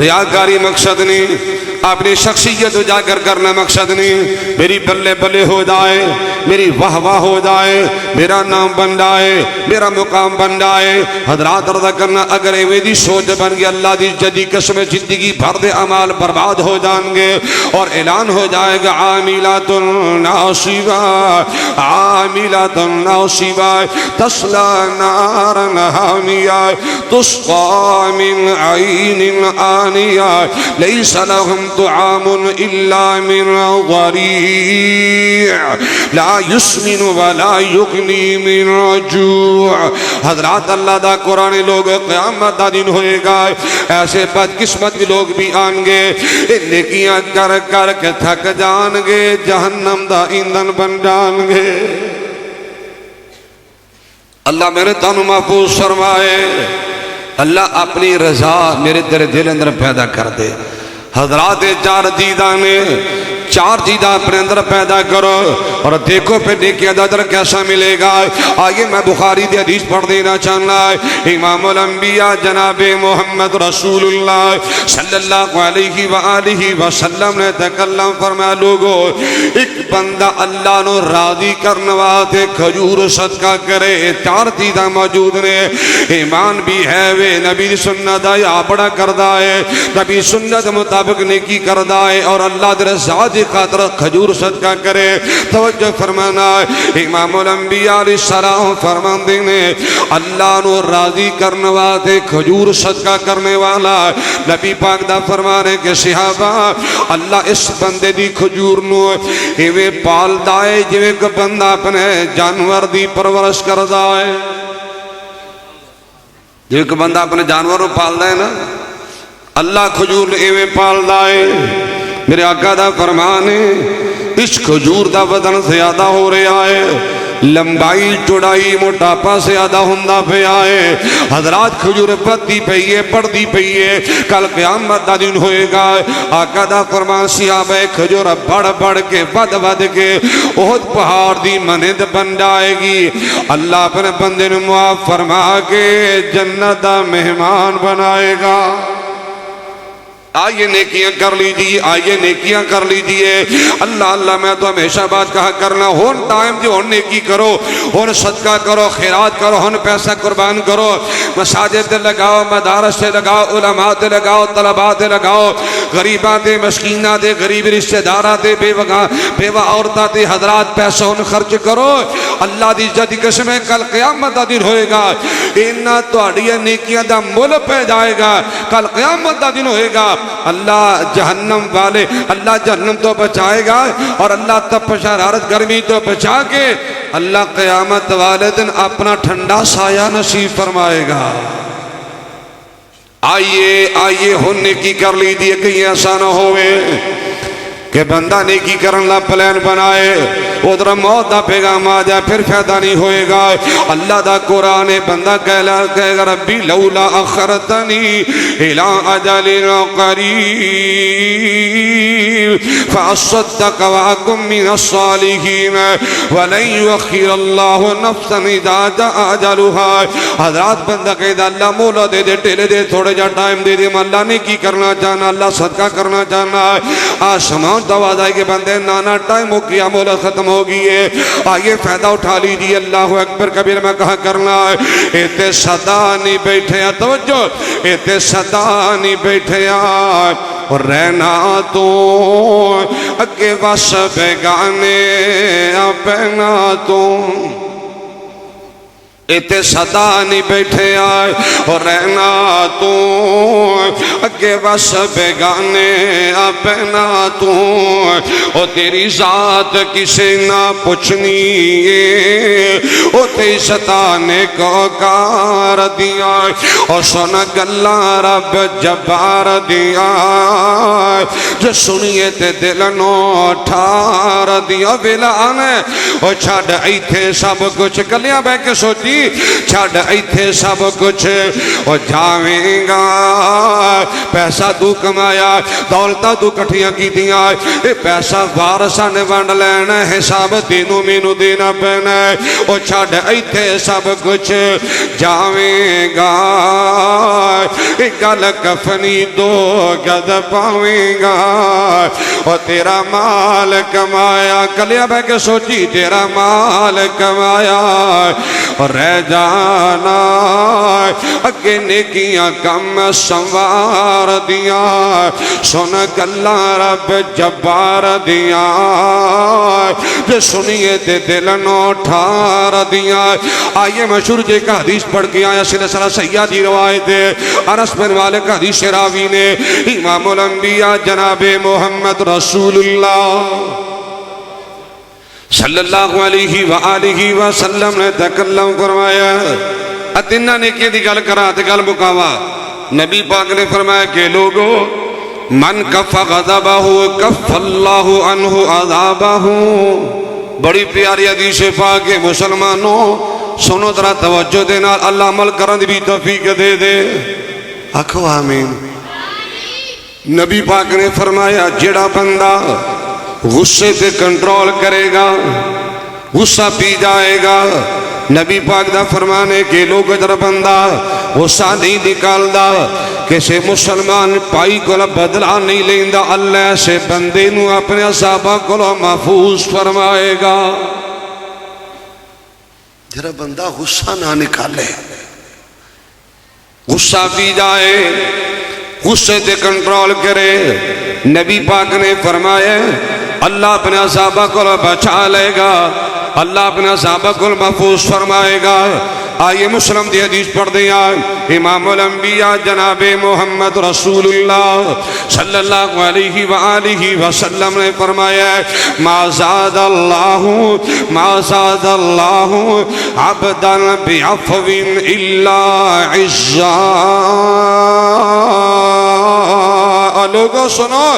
ریاکاری مقصد نہیں، اپنی شخصیت اجاگر کرنا مقصد نہیں. میری بلے بلے ہو جائے، میری واہ واہ ہو جائے، میرا نام بن جائے، میرا مقام بن جائے. حضرات عرض کرنا اگر ایویں سوچ بن گئی اللہ دی جدی قسم زندگی بھر دے اعمال برباد ہو جائیں گے. اور اعلان ہو جائے گا عاملات ناصبہ، عاملات ناصبہ تصلی نارا حامیہ تسقى من عين آنية ليس لهم طعام إلا من ضريع لا يسمن ولا يغني من جوع. حضرات اللہ دا قرآن لوگ قیامت دا دن ہوئے گا، ایسے بد قسمت بھی لوگ بھی آن گے، نیکیاں کر کر کے تھک جان گے، جہنم دا ایندھن بن جان گے. اللہ میرے تن محفوظ فرمائے، اللہ اپنی رضا میرے تیرے دل اندر پیدا کر دے. حضرات چار چیزاں اپنے اندر پیدا کرو اور دیکھو پھر نیکی اجر کیسا ملے گا. آئیے میں بخاری دی حدیث پڑھ دینا چاہنا ہے. امام الانبیاء جناب محمد رسول اللہ صلی اللہ علیہ وآلہ وسلم نے تکلم فرمایا، لوگو ایک بندہ اللہ نو راضی کرنے واسطے کھجور صدقہ کرے. چار چیزاں موجود نے، ایمان بھی ہے وے، نبی دی سنت آیا بڑا کردہ ہے، نبی سنت مطابق نیکی کردہ ہے، اور اللہ دی رضا دی خاطر کھجور صدقہ کرے. توجہ فرمانا، امام الانبیاء علیہ السلام فرماندے نے اللہ نو راضی کرنے واسطے کھجور صدقہ کرنے والا. نبی پاک دا فرمانے کہ صحابہ اللہ اس بندے دی کھجور نو ایویں پال دائے جویں کہ بندہ اپنے جانور دی پرورش کر دائے. جو ایک بندہ اپنے جانوروں پالدا ہے نا، اللہ کھجور ایویں پالدا ہے۔ میرے آقا دا فرمان ہے اس کھجور دا وزن زیادہ ہو رہا ہے، لمبائی چوڑائی موٹاپا زیادہ ہوندا پیا ہے۔ حضرات کھجور پڑتی پئی ہے، پڑتی پئی ہے، کل قیامت دا دن ہوئے گا۔ آقا دا فرمان صحابہ کھجور بڑھ بڑھ کے ود ود کے احد پہاڑ دی مانند بن جائے گی۔ اللہ اپنے بندے نو معاف فرما کے جنت دا مہمان بنائے گا۔ آئیے نیکیاں کر لیجیے، آئیے نیکیاں کر لیجیے۔ اللہ اللہ میں تو ہمیشہ بات کہا کرنا، ہون ٹائم جو ہون نیکی کرو، ہون صدقہ کرو، خیرات کرو، ہون پیسہ قربان کرو، مساجد لگاؤ، مدارس لگاؤ، علماء لگاؤ، طلباء لگاؤ، غریباں دے، مسکیناں دے، غریب رشتہ داراں دے، بیوہ عورتاں دے، حضرات پیسہ ہون خرچ کرو۔ اللہ دی عزت دی قسم ہے کل قیامت دا دن ہوئے گا، انہاں تہاڈیاں نیکیاں دا مل پہ جائے گا۔ کل قیامت دا دن ہوئے گا، اللہ جہنم والے اللہ جہنم تو بچائے گا، اور اللہ تپش حرارت گرمی تو بچا کے اللہ قیامت والے دن اپنا ٹھنڈا سایہ نصیب فرمائے گا۔ آئیے آئیے ہن نیکی کر لیجیے، کہیں ایسا نہ ہوئے کہ بندہ نیکی کرن لا پلان بنائے، ادھر موت دا پیغام آ جائے، پھر فائدہ نہیں ہوئے گا۔ اللہ دا قرآن بندہ کہے گا ربی لولا اخرتنی الى اجل قریب فاصدق واکن من الصالحین ولن یؤخر اللہ نفسا اذا جاء اجلها۔ حضرات بندہ کہے گا اللہ مولا دے دے، ٹیلے دے، تھوڑے جا ٹائم دے دے، اللہ نیکی کرنا چاہنا، اللہ صدقہ کرنا چاہنا ہے۔ آسمان دعویٰ دائی کہ بندے نانا ٹائم ہو گیا، مولا ختم ہو گئی ہے، آئیے فائدہ اٹھا لیجیے۔ اللہ اکبر کبیر میں کہا کرنا ہے، ایتے صدا نہیں بیٹھے ہیں، توجہ، ایتے صدا نہیں بیٹھے ہیں، اور رہنا تو اگے وس بیگانے اپنا تو ایتے صدا نہیں بیٹھے آئے، اور رہنا تو اگے وس بیگانے اپنا تو، اور تیری ذات کسے نہ پوچھنی ہے، اور تیری ستانے کو کار دیا، اور سن گلہ رب جبار دیا، جو سنیے تے دل نو ٹھار دیا۔ ویلانے اور چھاڑ ایتھے سب کچھ، گلیاں بے کے سوچی چھاڑ ایتھے سب کچھ، اور جاویں گا پیسہ تو کمایا، دولتہ تو کٹھیاں کی دیا، پیسہ وارثاں نے ونڈ لینا، حساب تینوں مینوں دینا پینا، اور چھاڑ ایتھے سب کچھ جاویں گا، گل کفنی دو گد پاویں گا، اور تیرا مال کمایا، کلیا بہ کے سوچی تیرا مال کمایا، اور رہ جانا اگے نیکیاں کم سنوار دیا، سن گلہ رب جبار دیا، جو سنیے تے دل نو ٹھار دیا۔ آئیے مشہور جے کا حدیث پڑھ کے آیا، سلسلہ سیاہ دی روایت ہے، انس بن مالک حدیث راوی نے، امام الانبیاء جناب محمد رسول اللہ صلی اللہ علیہ وآلہ وسلم نے تکلم فرمایا، اتنا نیکی دی گل کرا تے گل مکاوا۔ نبی پاک نے فرمایا کہ لوگو من کف غضبہ کف اللہ عنہ عذابہ۔ بڑی پیاری حدیث پاک ہے، مسلمانوں سنو ذرا توجہ دینا، اللہ عمل کرن دی بھی توفیق دے دے، آکھو آمین۔ نبی پاک نے فرمایا جڑا بندہ غصے پہ کنٹرول کرے گا، غصہ پی جائے گا، نبی پاک دا فرمانے کہ لوگ ادھر بندہ غصہ نہیں نکالدا، کسے مسلمان پائی کو بدلہ نہیں لیندہ، اللہ سے بندے نو اپنے عذابہ کو محفوظ فرمائے گا۔ جڑا بندہ غصہ نہ نکالے، غصہ پی جائے، غصے تے کنٹرول کرے، نبی پاک نے فرمایا اللہ اپنے عذابہ کو بچا لے گا، اللہ اپنے عذابہ کو محفوظ فرمائے گا۔ آئیے مسلم دی حدیث پڑھ دیا، امام الانبیاء جناب محمد رسول اللہ صلی اللہ علیہ وآلہ وسلم نے فرمایا ما زاد اللہ عبدا بعفو الا عزا۔ لوگوں سنو،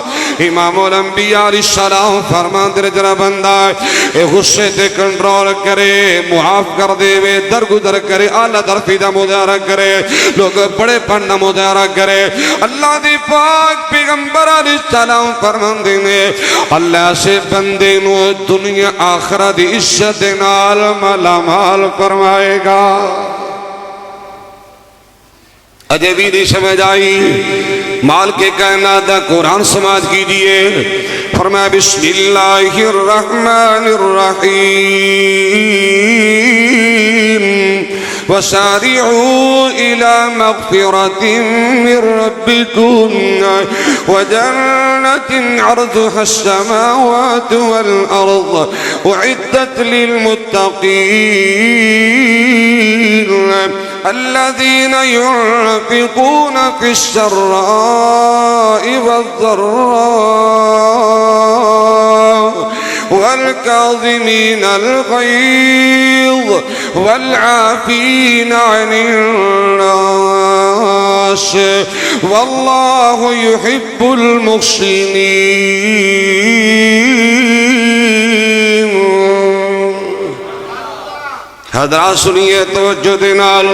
امام الانبیاء علیہ السلام فرمان دے جرا بندہ اے غصے تے کنٹرول کرے، معاف کر دے وے، درگزر کرے، اعلیٰ درفیدہ مظاہرہ کرے، لوگ بڑے پڑھنا مظاہرہ کرے۔ اللہ دی پاک پیغمبر علیہ السلام فرمان دینے اللہ سے بندے نو دنیا آخرت دی عزت نال مالا مال فرمائے گا۔ اجے بھی نہیں سمجھ آئی؟ مال کے کائنات دا قرآن سماعت کیجئے۔ فرمایا بسم اللہ الرحمن الرحیم وسارعوا الى مغفرة من ربكم وجنة عرضها السماوات والأرض أعدت للمتقين الذين ينفقون في السراء والضراء والكاظمين الغيظ والعافين عن الناس والله يحب المحسنين۔ حضرات سنیے توجہ دینال،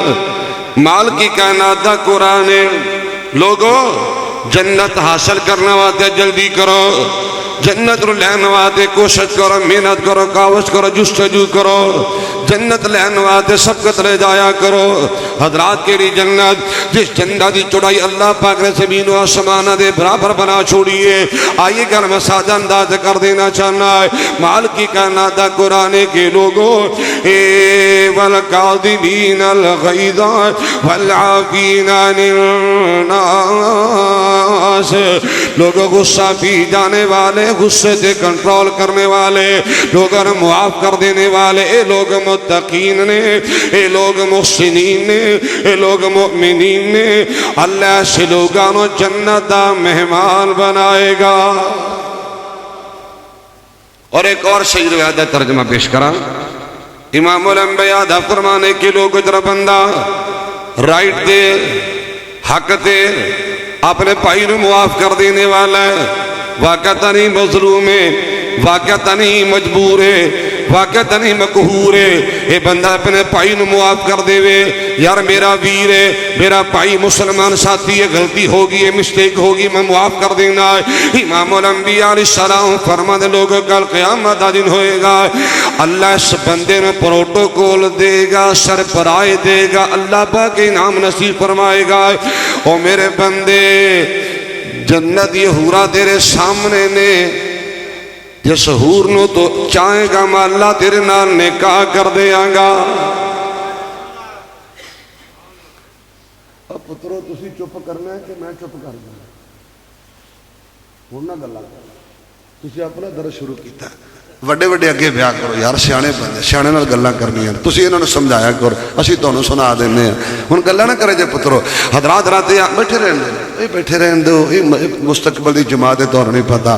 مال کی کائنات دا قرآن ہے۔ لوگو جنت حاصل کرنا واتے جلدی کرو، جنت رو لین واتے کوشش کرو، محنت کرو، کاوش کرو، جستجو کرو، جنت لین واتے سبقت لے جایا کرو۔ حضرات کے لیے جنت، جس جنت دی چڑائی اللہ پاک نے زمین و آسمانہ دے برابر بنا چھوڑیے، آئیے گھر میں سادہ انداز کر دینا چاہنا ہے۔ مال کی کائنات دا قرآن کے لوگوں والکاظمین الغیظ والعافین عن الناس، لوگوں غصہ پی جانے والے، غصے سے کنٹرول کرنے والے، لوگوں معاف کر دینے والے، اے لوگ متقین نے، اے لوگ محسنین نے، اے لوگ مؤمنین نے، اللہ سے لوگانو جنت دا مہمان بنائے گا۔ اور ایک اور صحیح روایت دا ترجمہ پیش کرا، امام الانبیاء دا فرمانے کے لوگ جرا بندہ رائٹ دے، حق دے، اپنے پائی نو معاف کر دینے والا ہے، واقعہ نہیں مظلوم ہے، واقعہ نہیں مجبور ہے، واقعہ نہیں مقہور ہے، اے بندہ اپنے پائی نو معاف کر دے وے، یار میرا ویر ہے، میرا پائی مسلمان ساتھی ہے، غلطی ہوگی ہے، مسٹیک ہوگی، میں معاف کر دینا ہے۔ امام الانبیاء علیہ السلام فرمانے لوگوں کل قیامت دا دن ہوئے گا، اللہ اس بندے میں پروٹوکول دے گا، سرپرائے دے گا، اللہ پاک انعام نصیب فرمائے گا۔ او میرے بندے جنت یہ حورا تیرے سامنے نے، جس حور نو تو چاہے گا میں اللہ تیرے نال نکاح کر دیا گا۔ اب پترو تسی چپ کرنا ہے کہ میں چپ کر دوں؟ ہونا گلا تسی اپنا درس شروع کیتا ہے، وڈے وڈے اگے بیاہ کرو یار، سیانے بندے سیانے نال گلاں کرنیاں، تسی انہوں نے سمجھایا کرو، اسی تانوں سنا دینے ہیں، ہن گلاں نہ کرے جے پترو۔ حضرات راتے بیٹھے رہن دے، اے بیٹھے رہن دو، اے مستقبل دی جماعت ہے، تانوں نہیں پتہ۔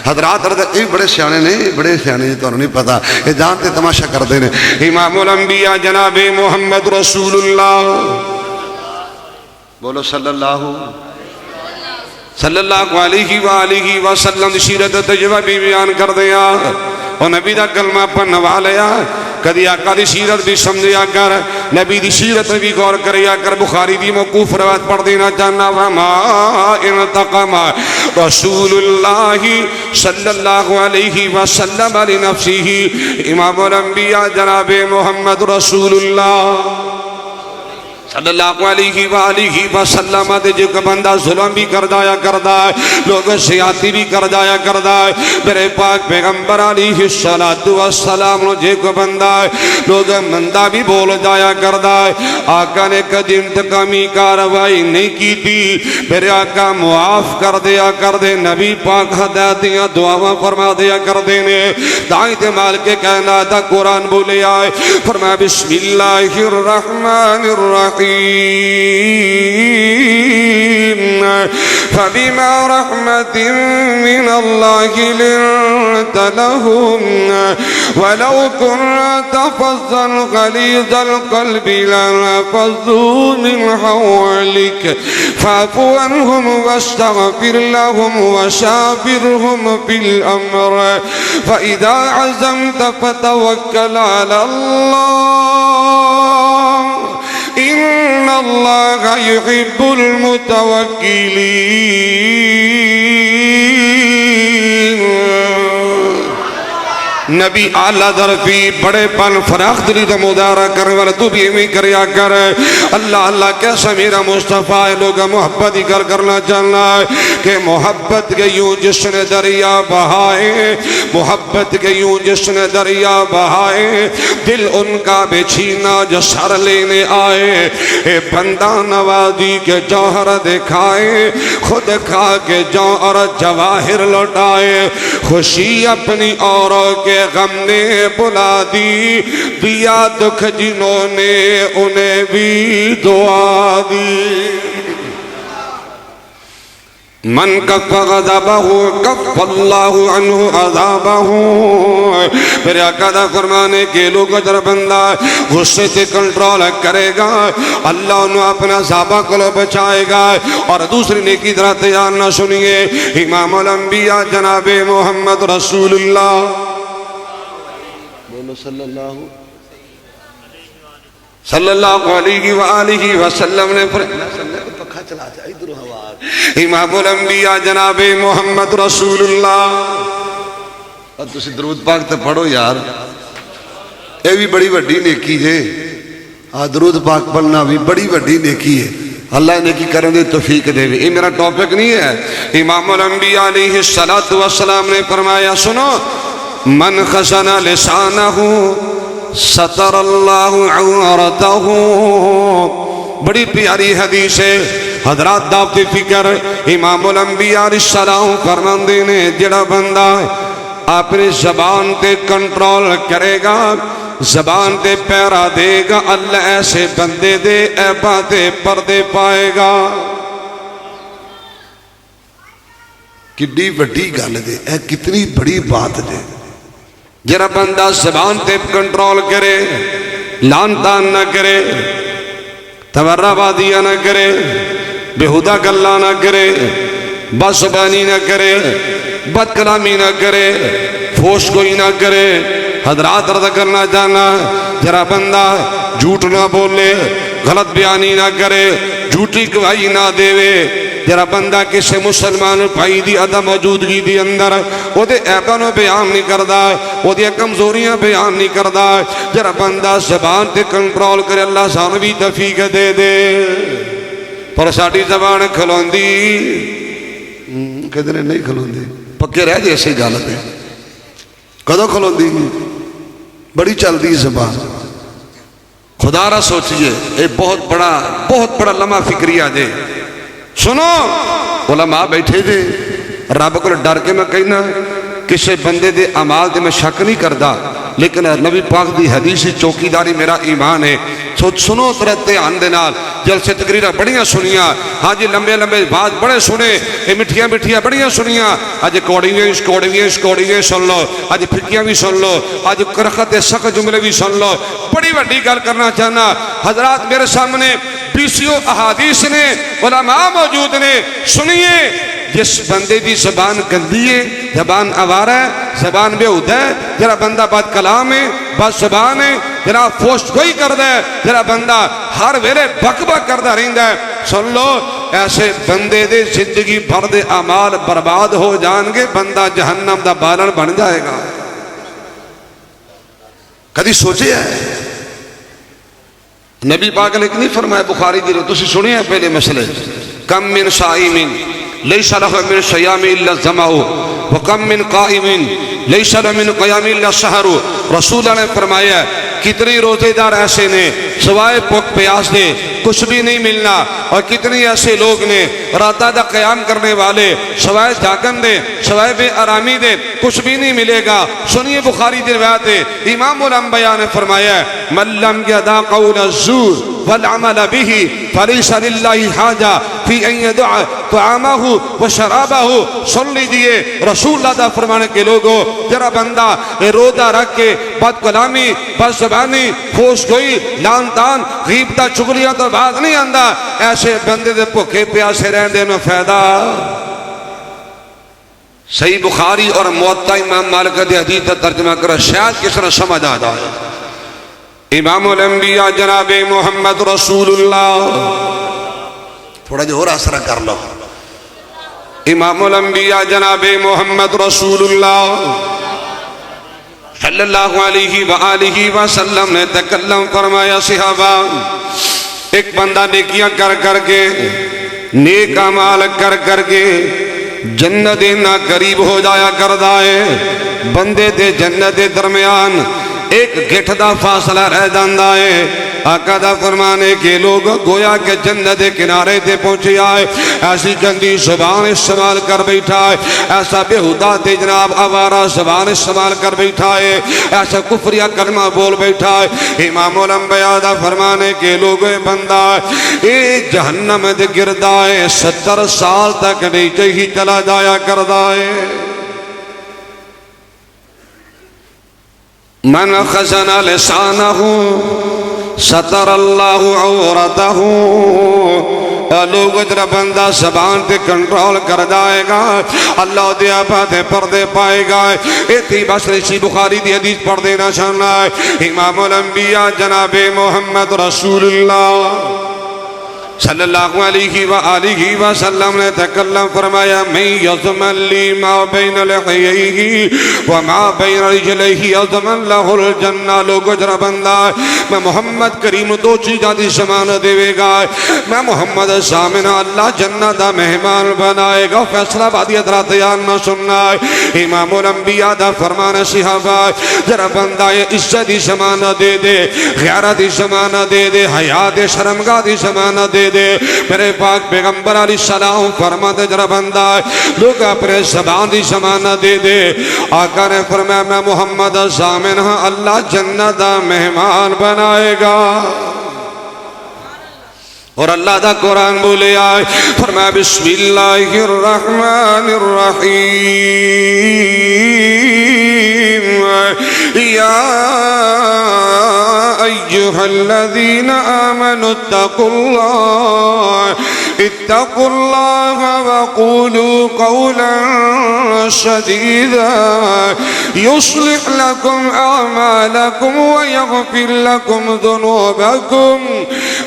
حضرات راتے اے بڑے سیانے نے، بڑے سیانے جی، تانوں نہیں پتہ، اے جانتے تماشا کردے نے۔ امام الانبیاء جناب محمد رسول اللہ، بولو صلی اللہ علیہ وآلہ وسلم سیرت تجربہ بھی بیان کر دیا، اور نبی دا کلمہ پڑھنے والیا، کدی آقا دی سیرت بھی سمجھیا کر، نبی دی سیرت بھی غور کریا کر۔ بخاری دی موقوف روایت پڑھ دینا چاہنا، وما انتقم رسول اللہ صلی اللہ علیہ وسلم لنفسہ، امام الانبیاء جناب محمد رسول اللہ صلی اللہ علیہ وآلہ وسلم دے جو کہ بندہ ظلم بھی کر جایا کردا ہے، لوگ سیاتی بھی کر جایا کردا ہے، میرے پاک پیغمبر علیہ السلام جو کہ بندہ ہے لوگ مندہ بھی بول جایا کردا ہے۔ آقا نے کد انتقامی کاروائی نہیں کی تھی، میرے آقا معاف کر دیا کر دے، نبی پاک ہدایتیاں دعاواں فرما دیا کر دینے، دائیں مال کے کائنات قرآن بولے آئے، فرمایا بسم اللہ الرحمن الرحیم الرحيم فبما رحمة من الله لنت لهم ولو كنت فظا غليظ القلب لانفضوا من حولك فاعف عنهم واستغفر لهم وشاورهم في الأمر فإذا عزمت فتوكل على الله إن الله يحب المتوكلين. نبی اعلیٰ درفی بڑے پن فراخ دلی دا مدارہ کرنے والا تو بھی امی کریا کر. اللہ اللہ کیسا میرا مصطفیٰ ہے. لوگا محبت ہی کرنا چاہنا ہے کہ محبت کے یوں جس نے دریا بہائے محبت کے یوں جس نے دریا بہائے دل ان کا بے چھینا جو سر لینے آئے. اے بندہ نوازی کے جوہر دکھائے خود کھا کے جوہر جواہر لوٹائے. خوشی اپنی اوروں کے غم نے بلا دی دیا دکھ جنہوں نے انہیں بھی دعا دی. من کف غضبہ کف اللہ عنہ عذابہ. میرے آقا دا فرمانے کے لوگ اجر بندہ غصے سے کنٹرول کرے گا اللہ انہوں اپنا عذابہ کو بچائے گا. اور دوسری نیکی ذرا تیار نہ سنیے. امام الانبیاء جناب محمد رسول اللہ صلی اللہ علیہ وآلہ وسلم نے پکھا چلا جائے ادھر ہوا. امام الانبیاء جناب محمد رسول اللہ. اور تسی درود پاک تے پڑھو یار اے بھی بڑی وڈی نیکی ہے. درود پاک پڑھنا بھی بڑی وڈی نیکی ہے. اللہ نیکی کرنے دے توفیق دے. یہ میرا ٹاپک نہیں ہے. امام الانبیاء علیہ السلام نے فرمایا سنو من خسن لسانہ ستر اللہ عورتہ. بڑی پیاری حدیث ہے حضرات. دعوت فکر امام الانبیاء علیہ السلام فرماندے نے جڑا بندہ اپنی زبان تے کنٹرول کرے گا زبان تے پیرا دے گا اللہ ایسے بندے دے عیباں تے پردے پائے گا. کتنی بڑی گل دے اے کتنی بڑی بات دے. جرا بندہ زبان تے کنٹرول کرے لان تان نہ کرے تورہ بادیہ نہ کرے بہودہ گلہ نہ کرے بس زبانی نہ کرے بد کلامی نہ کرے فوش کوئی نہ کرے. حضرات رضا کرنا جانا جرا بندہ جھوٹ نہ بولے غلط بیانی نہ کرے جھوٹی گواہی نہ دے. جرا بندہ کسی مسلمان بھائی دی عدم موجودگی دی اندر وہ دے عیبانوں بیان نہیں کردا وہ دے کمزوریاں بیان نہیں کردا. جرا بندہ زبان تے کنٹرول کرے اللہ سانو بھی توفیق دے دے. پر ساڈی زبان کھلوندی کدھر نہیں کھلوندی پکے رہ جے ایسی گل تے کدوں کھلوندی بڑی چلدی زبان. خدا را سوچئے اے بہت بڑا لمحہ فکریہ دے. سنو علماء بیٹھے دے رب کو ڈر کے میں کہنا کسے بندے دے عمال دے میں شک نہیں کردا لیکن نبی پاک دی حدیثی چوکیداری میرا ایمان ہے. سنو ترتے آن دے نال جلسے تقریرہ بڑیاں سنیاں ہاں جی لمبے بات بڑے سنے مٹھیاں بڑیاں سنیاں. آج کوڑیاں سن لو آج پھکیاں بھی سن لو آج کرخت سخت جملے بھی سن لو. بڑی وڈی گل کرنا چاہنا حضرات میرے سامنے 20 احادیث نے علماء موجود نے. سنیے جس بندے دی زبان گندی ہے زبان آوارہ ہے زبان بےہودہ ہے جرا بندہ بد کلام ہے بد زبان ہے جرا فوش گوئی کردہ ہے جرا بندہ ہر ویلے بک بک کردہ رہندہ ہے. سن لو ایسے بندے دے زندگی بھر دے اعمال برباد ہو جان گے بندہ جہنم دا بالن بن جائے گا. کدی سوچے ہے نبی پاک نے نہیں فرمایا بخاری دی تسی سنیں ہیں پہلے مسئلے کم من صائمین لیس لہ من صیام الا الظمأ وکم من قائم لیس لہ من قیام الا السحر. رسول اللہ نے فرمایا کتنی روزے دار ایسے نے سوائے بھوک پیاس دے کچھ بھی نہیں ملنا اور کتنی ایسے لوگ نے راتہ دا قیام کرنے والے سوائے جاگن دے سوائے بے آرامی دے کچھ بھی نہیں ملے گا. سنیے بخاری دی روایت ہے امام الانبیاء نے فرمایا من لم یدع قول الزور والعمل به فليس لله حاجة في أن يدع طعامه وشرابه. سن لیجئے رسول اللہ دا فرمانے کے لوگوں، تیرا بندہ روزہ رکھ کے بد کلامی، بد زبانی، پھوس گوئی، لان تان، غیبتہ چغلیاں تو بات نہیں آندا، ایسے بندے دے بھوکے پیاسے رہندے میں فائدہ. صحیح بخاری اور موطا امام مالک دی حدیث کا ترجمہ کرو، شاید کس طرح سمجھ آ جائے. امام الانبیاء جناب محمد رسول اللہ، تھوڑا جو اور آسرہ کر لو. امام الانبیاء جناب محمد رسول اللہ صلی اللہ علیہ وآلہ وسلم نے تکلم فرمایا، صحابہ ایک بندہ نیکیاں کر کر کے، نیک اعمال کر کر کے جنت نہ قریب ہو جایا کردا ہے. بندے دے جنت دے درمیان ایک گٹھ دا فاصلہ رہ جاندا ہے. آقا دا فرمانے کے لوگ گویا کہ جنت دے کنارے تے پہنچے آئے، ایسی گندی زبان استعمال کر بیٹھا ہے، ایسا بےہودہ تے جناب آوارہ زبان استعمال کر بیٹھا ہے، ایسا کفریہ کلمہ بول بیٹھا ہے. امام الانبیاء دا فرمانے کے لوگ بندہ اے جہنم دے گردا ہے، 70 سال تک نیچے ہی چلا جایا کردا ہے. من خزن لسانہ ستر اللہ عورتہ. لوگ جرا بندہ زبان تے کنٹرول کر جائے گا، اللہ دیا باتیں پردے پائے گا. ایتی بصری سی بخاری دی حدیث پڑھ دینا چاہنا ہے. امام الانبیاء جناب محمد رسول اللہ صلی اللہ علیہ وآلہ وسلم نے تکلم فرمایا، من یضمن لی ما بین لحییہ وما بین رجلیہ یضمن لہ الجنہ. لوگو جرا بندہ میں محمد کریم دو چیزاں دی ضمانت دے گا، میں محمد سامنا اللہ جنت دا مہمان بنائے گا. فیصلہ بادی حضرات یان نہ سننا ہے. امام الانبیاء دا فرمان صحابہ جرا بندہ عزت دی ضمانت دے دے، غیرت دی ضمانت دے دے، حیا دے شرمگاہ دی ضمانت دے دے. میرے پاک پیغمبر علیہ السلام فرماتے جرا بندہ لوگ اپنے زبان دی ضمانت دے دے. آقا نے فرمایا میں محمد ضامن ہاں، اللہ جنت دا مہمان بنائے گا. اور اللہ دا قرآن بولے آئے، فرمایا بسم اللہ الرحمن الرحیم، یا ایہا الذین آمنوا اتقوا اللہ وقولوا قولا سدیدا یصلح لکم اعمالکم ویغفر لکم ذنوبکم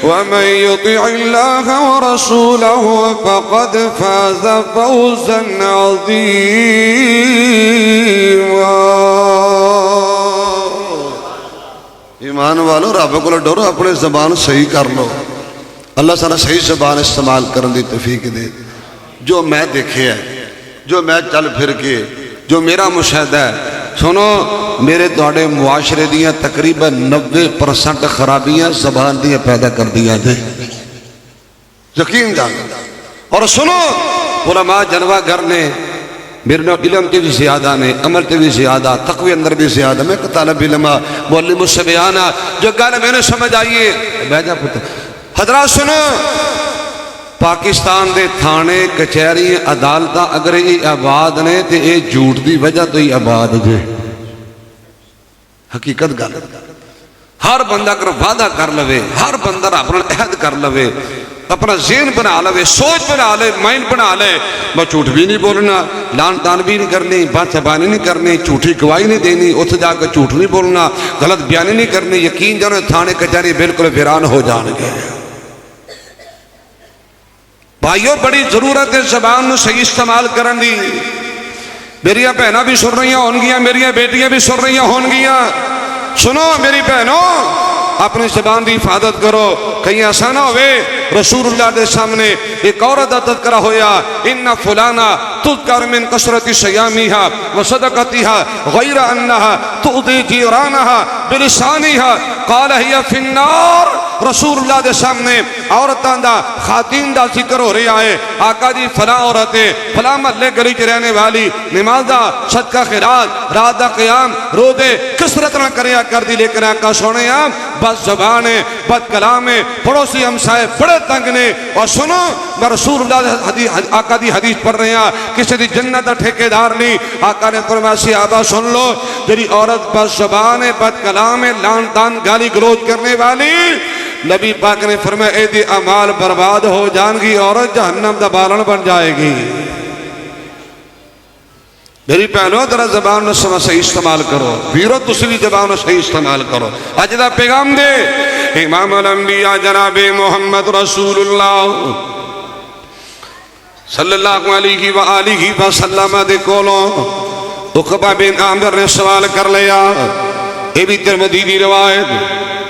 ومن یطع اللہ ورسولہ فقد فاز فوزا عظیما. ایمان والو رب کو ڈرو، اپنے زبان صحیح کر لو. اللہ سارا صحیح زبان استعمال کرنے دی توفیق دے. جو میں دیکھے ہے، جو میں چل پھر کے، جو میرا مشاہدہ ہے، سنو میرے تواڈے معاشرے دیاں تقریباً 90% خرابیاں زبان دیاں پیدا کر دیا دے، یقین جان. اور سنو علماء جلوہ گر نے میرے نو علم تے بھی زیادہ نے، عمل تے بھی زیادہ، تقوی اندر بھی زیادہ. میں طالب علم معلم السبیانہ جو گل میں نے سمجھ آئیے بیجا پتہ. حضرات سنو، پاکستان دے تھانے کچہری عدالتاں اگر یہ آباد نے تے یہ جھوٹ دی وجہ تو ہی آباد جے. حقیقت گل ہر بندہ کر وعدہ کر لوے، ہر بندہ اپنا عہد کر لوے، اپنا ذہن بنا لوے، سوچ بنا لے، مائنڈ بنا لے، میں جھوٹ بھی نہیں بولنا، لان تان بھی نہیں کرنی، بات زبانی نہیں کرنی، جھوٹی گواہی نہیں دینی، اتھ جا کے جھوٹ نہیں بولنا، غلط بیانی نہیں کرنی. یقین جانے تھانے کچہری بالکل ویران ہو جان گے. بھائیو بڑی ضرورت ہے زبان نو صحیح استعمال کرن دی. میری بہناں بھی سن رہی ہون گیاں، میری بیٹیاں بھی سن رہی ہون گیاں. سنو میری بہنوں، اپنی زبان دی حفاظت کرو. کہیں ایسا نہ ہوئے رسول اللہ دے سامنے ایک عورت دا تذکرہ ہویا، ان فلانا تذکر من کثرت صیامها وصدقتها غیر انها تؤذی جیرانها بلسانها قال هي فی النار. رسول اللہ دے سامنے عورتاں دا خواتین دا ذکر ہو رہا ہے. آقا جی فلاں عورت ہے فلاں محلے گلی چ رہنے والی نماز دا صدقہ خیرات رات دا قیام روزے کثرت نہ کریا کر دی. لیکن آقا سونے بد زبان ہے بد کلام ہے پڑوسی ہمسائے بڑے تنگ نے. اور سنو میں رسول اللہ آقا دی حدیث پڑھ رہے ہیں کسی دی جنت دا ٹھیکیدار نہیں. آقا نے فرمایا صحابہ سن لو جڑی عورت بد زبان ہے بد کلام ہے لان تان گالی گلوچ کرنے والی نبی پاک نے فرمایا اے دی اعمال برباد ہو جان گی عورت جہنم دا بالن بن جائے گی. میری پہنو ذرا زبان نہ صحیح استعمال کرو ویرو تسی بھی زبان نہ صحیح استعمال کرو. اج دا پیغام دے امام الانبیاء جناب محمد رسول اللہ صلی اللہ علیہ وآلہ وسلم دے کولوں عقبہ بن عامر نے سوال کر لیا. یہ بھی ترمذی دی روایت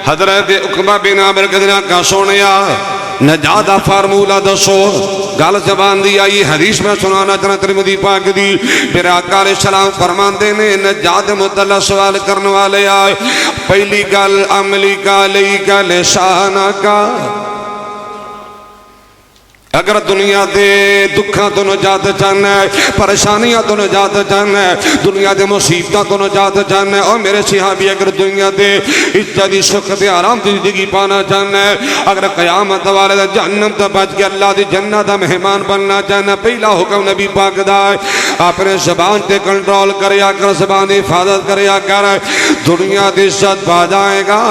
حضرت عقبہ بن عامر کے دنیا کا سونیا نجات دا فارمولہ دسو گل زبان دی آئی حدیث میں سنانا چاہنا ترمذی پاک دی. پھر آقا علیہ السلام فرماندے نے نجات متعلق سوال کرنے والے آئے. پہلی گل عملی کا لئی کا لسانہ کا اگر دنیا دے دکھاں تو نجات چاہنا ہے پریشانیاں تو نجات چاہنا ہے دنیا دے مصیبتاں تو نجات چاہنا ہے. اور میرے صحابی اگر دنیا دے عزت سکھ دے آرام دی زندگی پانا چاہنا ہے اگر قیامت والے دا جہنم تا بچ کے اللہ دی جنت دا مہمان بننا چاہنا پہلا حکم نبی پاک دا ہے اپنے زبان تے کنٹرول کریا کر زبان دی حفاظت کریا کر. دنیا دی عزت پا جائے گا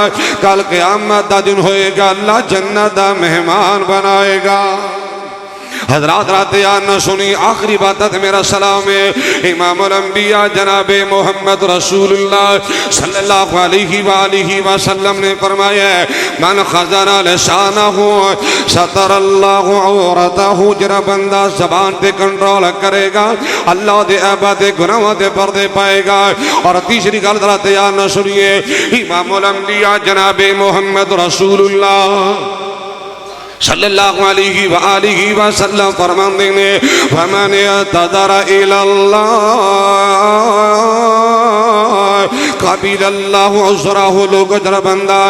کل قیامت دا دن ہوئے گا اللہ جنت دا مہمان بنائے گا. حضرات رات یاد نہ سنی آخری بات میرا سلام ہے امام الانبیاء جناب محمد رسول اللہ صلی اللہ علیہ وآلہ وسلم نے فرمایا من خزن لسانہ ستر اللہ عورتہ. جرا بندہ زبان تے کنٹرول کرے گا اللہ دے عیباں دے گناہاں دے پردے پائے گا. اور تیسری گل رات یاد نہ سنیے امام الانبیاء جناب محمد رسول اللہ صلی اللہ علیہ وآلہ وسلم فرماندے نے وَمَنْ اعْتَذَرَ إِلَى اللَّهِ قَبِلَ اللَّهُ عُذْرَهُ. لوگ جڑا بندہ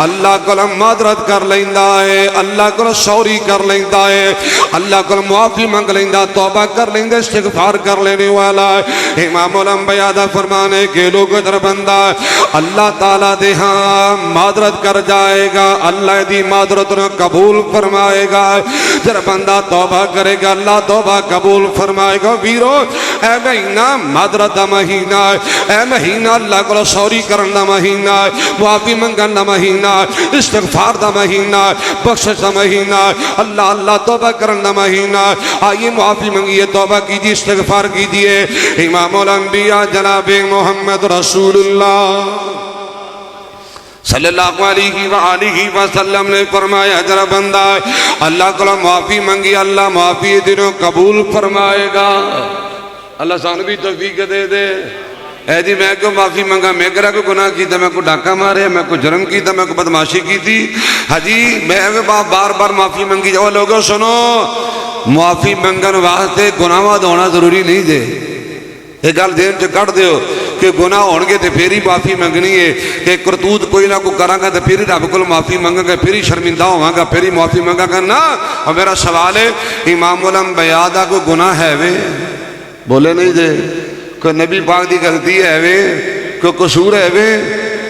اللہ کو معذرت کر لیندا ہے اللہ کو سوری کر لیندا ہے اللہ کو معافی منگ لیندا توبہ کر لیندا استغفار کر لینے والا ہے. امام الانبیاء دا فرمان ہے کہ لوگ جڑا بندہ اللہ تعالیٰ دے ہاں معذرت کر جائے گا اللہ دی معذرت نے قبول فرمائے گا. جب بندہ توبہ کرے گا اللہ توبہ قبول فرمائے گا. ویرو اے مہینہ معذرت دا مہینہ اے مہینہ اللہ کو سوری کرن دا مہینہ معافی منگن دا مہینہ استغفار دا مہینہ بخشش دا مہینہ اللہ اللہ توبہ کرن دا مہینہ. آئیے معافی منگیے توبہ کیجیے استغفار کیجیے. امام الانبیاء جناب محمد رسول اللہ صلی اللہ علیہ وآلہ وسلم نے فرمایا جرا بندہ اللہ کو معافی منگی اللہ معافی دنوں قبول فرمائے گا. اللہ سانو بھی توفیق دے دے. اے جی میں کو معافی منگا میں کرا کو گناہ کیتا میں کو ڈاکہ مارے میں کو جرم کیتا میں کو بدماشی کی تھی حجی میں بار بار معافی منگی جاؤ. لوگوں سنو معافی منگن واسطے گناہ واد ہونا ضروری نہیں دے. ایک گل دین چ کٹ دیو کہ گناہ ہون گے تے پھر ہی معافی منگنی ہے کہ کرتوت کوئی نہ کو کراں گا تے پھر ہی رب کول معافی منگاں گا پھر ہی شرمندہ ہوواں گا پھر ہی معافی منگاں گا نا. اور میرا سوال ہے امام الانبیاء دا کوئی گناہ ہے وے بولے نہیں دے کوئی نبی پاک دی غلطی ہے وے کوئی قصور ہے وے.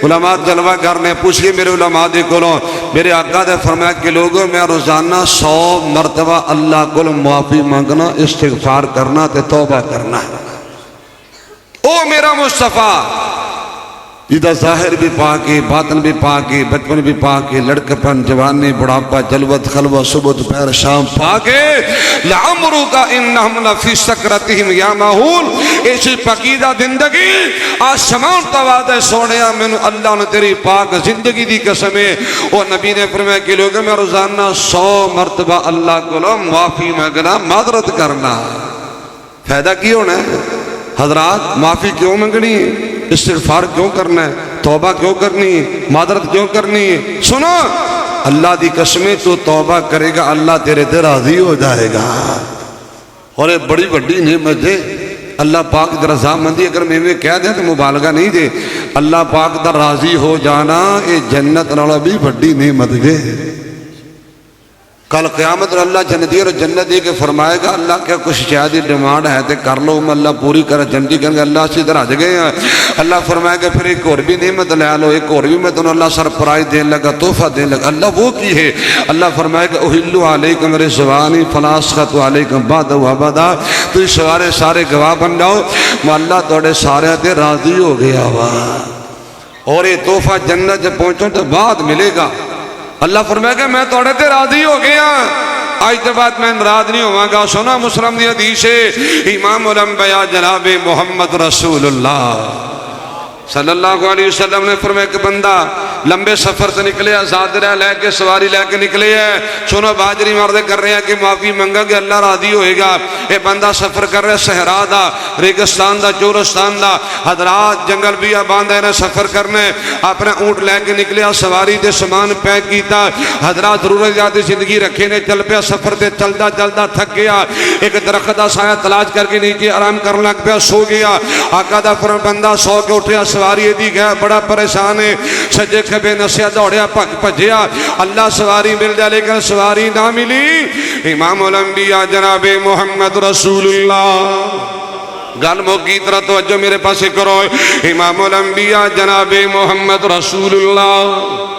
علماء جلوہ کرنے پوچھئے میرے علماء دے کولوں میرے آقا دے فرمایا کہ لوگوں میں روزانہ 100 مرتبہ اللہ کول معافی منگنا استغفار کرنا تے توبہ کرنا. او میرا مصطفیٰ جدہ ظاہر بھی پاکی باطن بھی پاکی بچپن بھی پاکی لڑکپن جوانی بڑھاپا جلوت خلوت صبح دوپہر شام پاکی لعمرکا انہم لفی سکرتہم یامہون. ایسی پاکیدہ زندگی آسمان تواد سونیا میں اللہ نے تیری پاک زندگی دی قسمیں. اور نبی نے فرمایا کہ لوگوں میں روزانہ 100 مرتبہ اللہ کو معافی مانگنا معذرت کرنا. فائدہ کی ہونا ہے حضرات؟ معافی کیوں منگنی ہے استغفار کیوں کرنا ہے توبہ کیوں کرنی ہے معذرت کیوں کرنی ہے؟ سنو اللہ دی قسمیں تو توبہ کرے گا اللہ تیرے تے راضی ہو جائے گا. اور یہ بڑی بڑی نعمت ہے اللہ پاک در رضامندی. اگر میں کہہ دیں تو مبالغہ نہیں دے اللہ پاک در راضی ہو جانا یہ جنت والا بھی بڑی نعمت ہے. کل قیامت اللہ جنتی اور جنت دے کے فرمائے گا اللہ کیا کچھ شاید ڈیمانڈ ہے تے کر لو میں اللہ پوری کر جنتی کہیں گے اللہ سے ادھر آ گئے ہیں اللہ فرمائے گا پھر ایک اور بھی نعمت لے لو ایک اور بھی میں تمہیں اللہ سرپرائز دین لگا تحفہ دین لگا اللہ وہ کی ہے اللہ فرمائے گا احلو علیکم رضوانی فلا اسخط علیکم بعد و ابدا تو سارے سارے گواہ بن جاؤ میں اللہ توڑے سارے تے راضی ہو گیا ہوا اور یہ تحفہ جنت جب پہنچو تو بعد ملے گا اللہ فرمائے گا میں توڑے تے راضی ہو گیا آج تے بات میں ناراض نہیں ہوا گا سنا مسلم دی حدیث ہے امام الانبیاء جناب محمد رسول اللہ صلی اللہ علیہ وسلم نے فرمایا کہ بندہ لمبے سفر سے نکلے آزاد رہ لے کے سواری لے کے نکلے ہے سنو باجری مردے کر رہے ہیں کہ معافی منگا کہ اللہ راضی ہوئے گا اے بندہ سفر کر رہے صحرا دا ریگستان دا چورستان دا حضرات جنگل بھی باندھے نے سفر کرنے اپنے اونٹ لے کے نکلے سواری دے سامان پیک کیتا حضرات ضرورت زیادہ زندگی رکھے نے چل پیا سفر تے چلدا چلدا تھک گیا ایک درخت دا سایہ تلاش کر کے نیچے آرام کرنے لگ پیا سو گیا آقا دا فرمان بندہ سو کے اٹھیا سواری دی گیا بڑا پریشان ہے سجے کھبے نسیا دوڑیا پجیا اللہ سواری مل جائے لیکن سواری نہ ملی امام الانبیاء جناب محمد رسول اللہ گل موکی طرح توجہ میرے پاس کرو امام الانبیاء جناب محمد رسول اللہ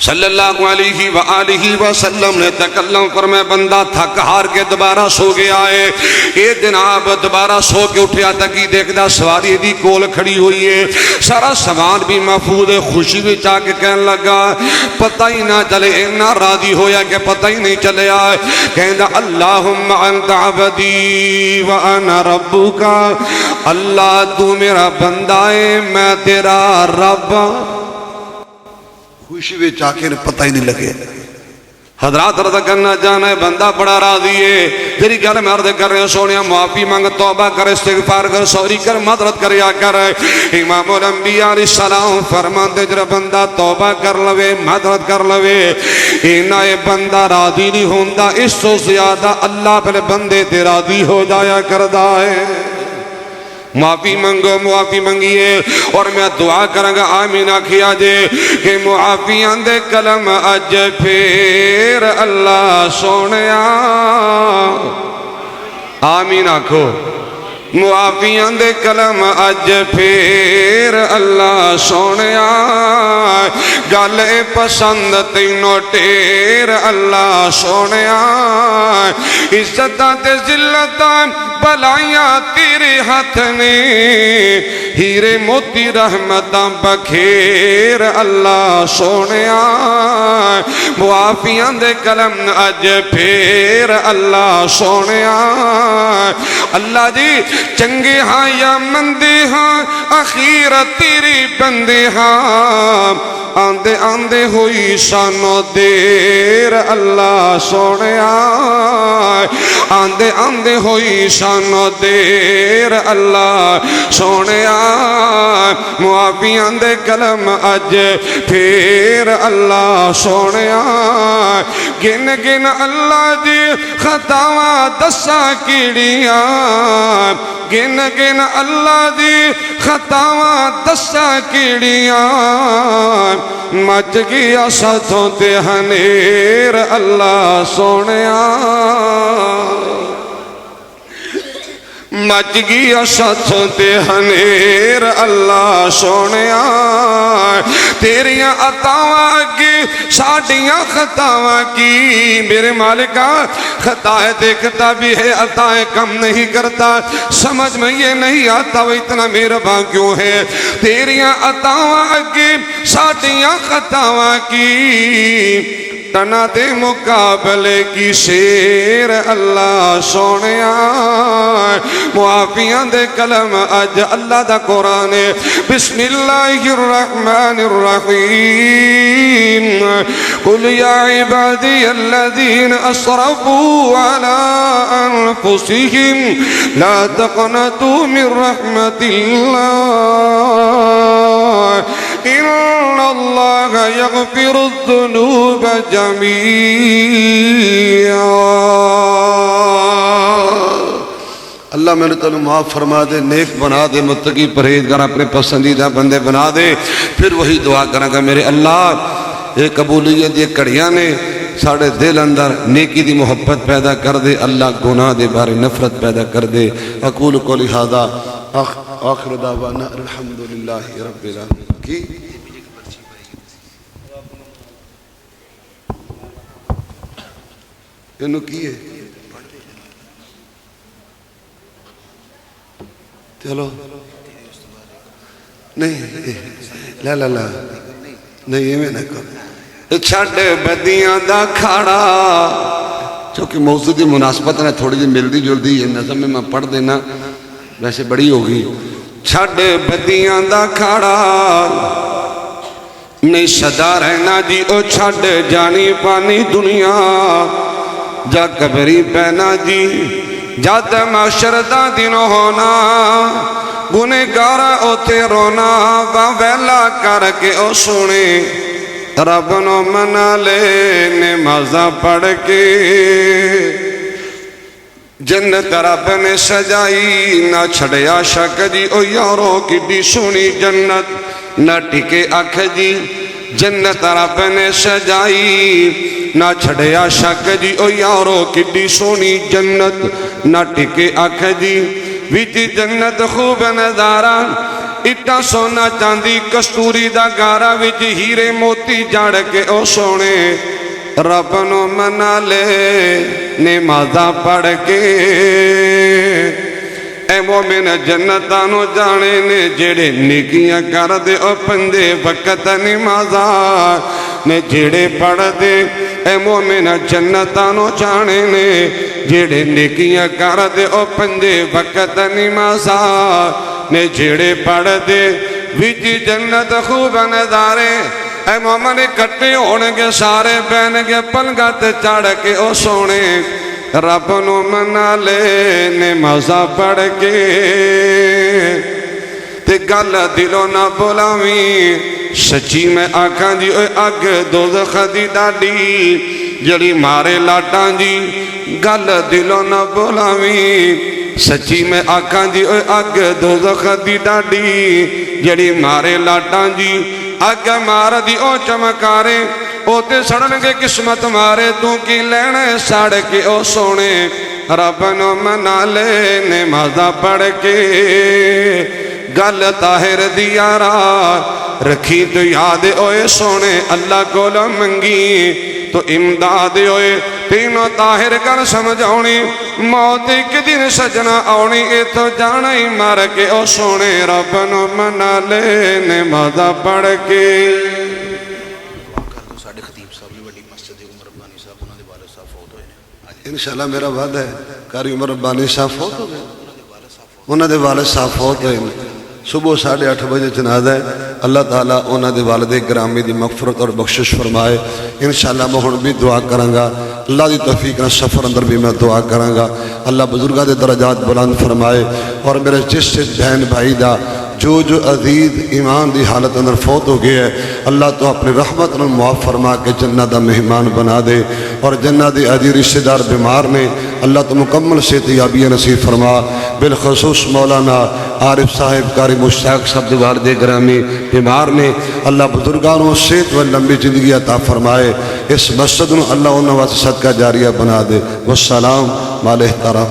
صلی اللہ علیہ وآلہ وسلم نے تکلم فرمائے بندہ تھک ہار کے دوبارہ سو گیا ہے یہ جناب دوبارہ سو کے اٹھیا تکی دیکھدا سواری دی کول کھڑی ہوئی ہے سارا سامان بھی محفوظ ہے خوشی بھی چاہ کے کہنے لگا پتہ ہی نہ چلے اتنا راضی ہویا کہ پتہ ہی نہیں چلے آئے کہنے اللہم انت عبدی وانا ربکا اللہ تو میرا بندہ ہے میں تیرا رب خوشی بھی چاکے نے پتہ ہی نہیں لگے حضرات رضا کرنا جانا ہے بندہ بڑا راضی ہے تیری گل میں عرض کر رہے ہیں سونیا معافی مانگ توبہ کر استغفار کر سوری کر مدرد کر یا کر امام الانبیاء علیہ السلام فرمان دے جرہ بندہ توبہ کر لوے مدرد کر لوے اینا یہ بندہ راضی نہیں ہوندہ اس تو زیادہ اللہ پہلے بندے تے راضی ہو جایا کردہ ہے معافی منگو معافی منگیے اور میں دعا کروں گا آمین آکھیا جے کہ معافیاں دے کلم اج پھر اللہ سونیا آمین آکھو معافیاں دے کلم اج پھر اللہ سونیا گلے پسند تینوں ٹیر اللہ سونیا عزتاں تے ذلتاں بلائیاں تیرے ہاتھ نے ہیرے موتی رحمتاں بکھیر اللہ سونیا معافیاں دے کلم اج پھر اللہ سونیا اللہ جی چنگے ہاں یا مندے ہاں اخیر تیری بندے ہاں آندے آندے ہوئی سانو دیر اللہ سونیا آندے آندے ہوئی سانو دیر اللہ سونیا معافیاں دے کلم اج پھر اللہ سونیا گن گن اللہ دی خطاواں دسا کیڑیاں گن گن اللہ دی خطاواں دسا کیڑیاں مچ گیا ساتھوں تے ہنیر اللہ سونیا مچ گیا ساتھوں تے ہنیر اللہ سونیا تیریاں عطاواں اگے ساڈیاں خطاواں کی میرے مالکا خطائیں دیکھتا بھی ہے عطائیں کم نہیں کرتا سمجھ میں یہ نہیں آتا وہ اتنا مہربان کیوں ہے تیریاں عطاواں اگے ساڈیاں خطاواں کی تنا دے مقابلے کی شیر اللہ سونیا معافیاں دے کلم اج اللہ دا قرآن بسم اللہ الرحمن الرحیم قل یا عبادی الذین اسرفوا علی انفسهم لا تقنطوا من رحمت اللہ ان اللہ یغفر الذنوب اللہ میں نے تنہوں معاف فرما دے نیک بنا دے متقی پرہیزگار اپنے پسندیدہ بندے بنا دے پھر وہی دعا کریں گا میرے اللہ یہ قبولیت یہ کڑیاں نے ساڑھے دل اندر نیکی دی محبت پیدا کر دے، اللہ گناہ دے بارے نفرت پیدا کر دے۔ اقول قولی ھذا آخر دعوانا الحمدللہ رب العالمین۔ کی انہوں کی ہے چلو نہیں لا لا لا نہیں یہ میں نہ کر چھڑ بدیاں دا کھاڑا، چونکہ موضوع دی مناسبت نے تھوڑی جی ملدی جلدی ہے، نظم میں پڑھ دینا ویسے بڑی ہوگی۔ چھڑ بدیاں دا کھاڑا نہیں صدا رہنا جی، او چھڑ جانی پانی دنیا، جا کبری پینا جی جد محشر دا دن ہونا، گنہگارا اوتے رونا، ویلا کر کے او سنے رب نو منا لے نمازاں پڑھ کے، جنت رب نے سجائی نہ چھڑیا شک جی، او یارو کڈی سونی جنت نہ ٹکے اکھ جی، جنت رب نے سجائی نہ چھڑیا شک جی، او یارو کڈی سونی جنت نہ ٹکے اکھ جی، وچ جنت خوب نظارہ اٹا سونا چاندی کستوری دا گارا، وچ ہیرے موتی جڑ کے او سونے رب نو منا لے نمازاں پڑھ کے۔ اے مومن جنتانو جانے نے جڑے نیکیاں کر دے، او پندے وقت نمازاں نے جڑے پڑھ دے، اے مومن جنتانو جانے نے جڑے نیکیاں کر دے، او پندے وقت نمازاں نے جڑے پڑھ دے، وچ جنت خوب نظارے، اے مومن کٹے ہونگے سارے بین گے پلگت چڑھ کے او سونے رب نو منا لے نمازاں پڑھ کے، تے گل دلوں نہ بولاویں سچی میں آکھاں جی، اوے اگ دوزخ دی ڈاڈی جڑی مارے لاٹاں جی، گل دلوں نہ بولاویں سچی میں آکھاں جی، اوے اگ دوزخ دی ڈاڈی جڑی مارے لاٹاں جی، اگ مار دی او چمکارے او تے سڑن کے قسمت مارے، تو کی لینے ساڑ کے او سونے رب نو منا لے نمازاں پڑھ کے، گل طاہر دیارا رکھی تو یاد اوے سونے اللہ کو منگی تو امداد ہوئے، تینوں طاہر کر سمجھونی موت ایک دن سجنا آونی، اے تو جانا ہی مار کے او سونے رب نو منا لے نمازاں پڑھ کے۔ انشاءاللہ میرا وعدہ ہے قاری عمر ربانی صاحب فوت ہو گئے، انہوں نے والد صاحب فوت ہوئے، صبح 8:30 بجے جنازہ ہے، اللہ تعالیٰ انہوں نے والد گرامی دی مغفرت اور بخشش فرمائے۔ انشاءاللہ میں ہن بھی دعا کرانگا، اللہ دی توفیق نہ سفر اندر بھی میں دعا کرانگا، اللہ بزرگاں دے درجات بلند فرمائے، اور میرے جس بہن بھائی دا جو عزیز ایمان دی حالت اندر فوت ہو گیا ہے، اللہ تو اپنی رحمت نے معاف فرما کے جنت دا مہمان بنا دے، اور جنت دی عزیز رشتہ دار بیمار نے اللہ تو مکمل صحتیابی نصیب فرما، بالخصوص مولانا عارف صاحب قاری مشتاق صاحب دی والد گرامی بیمار نے، اللہ بزرگانوں صحت و لمبی زندگی عطا فرمائے، اس مسجد نو اللہ انہوں واسطے صدقہ جاریہ بنا دے۔ والسلام علیہ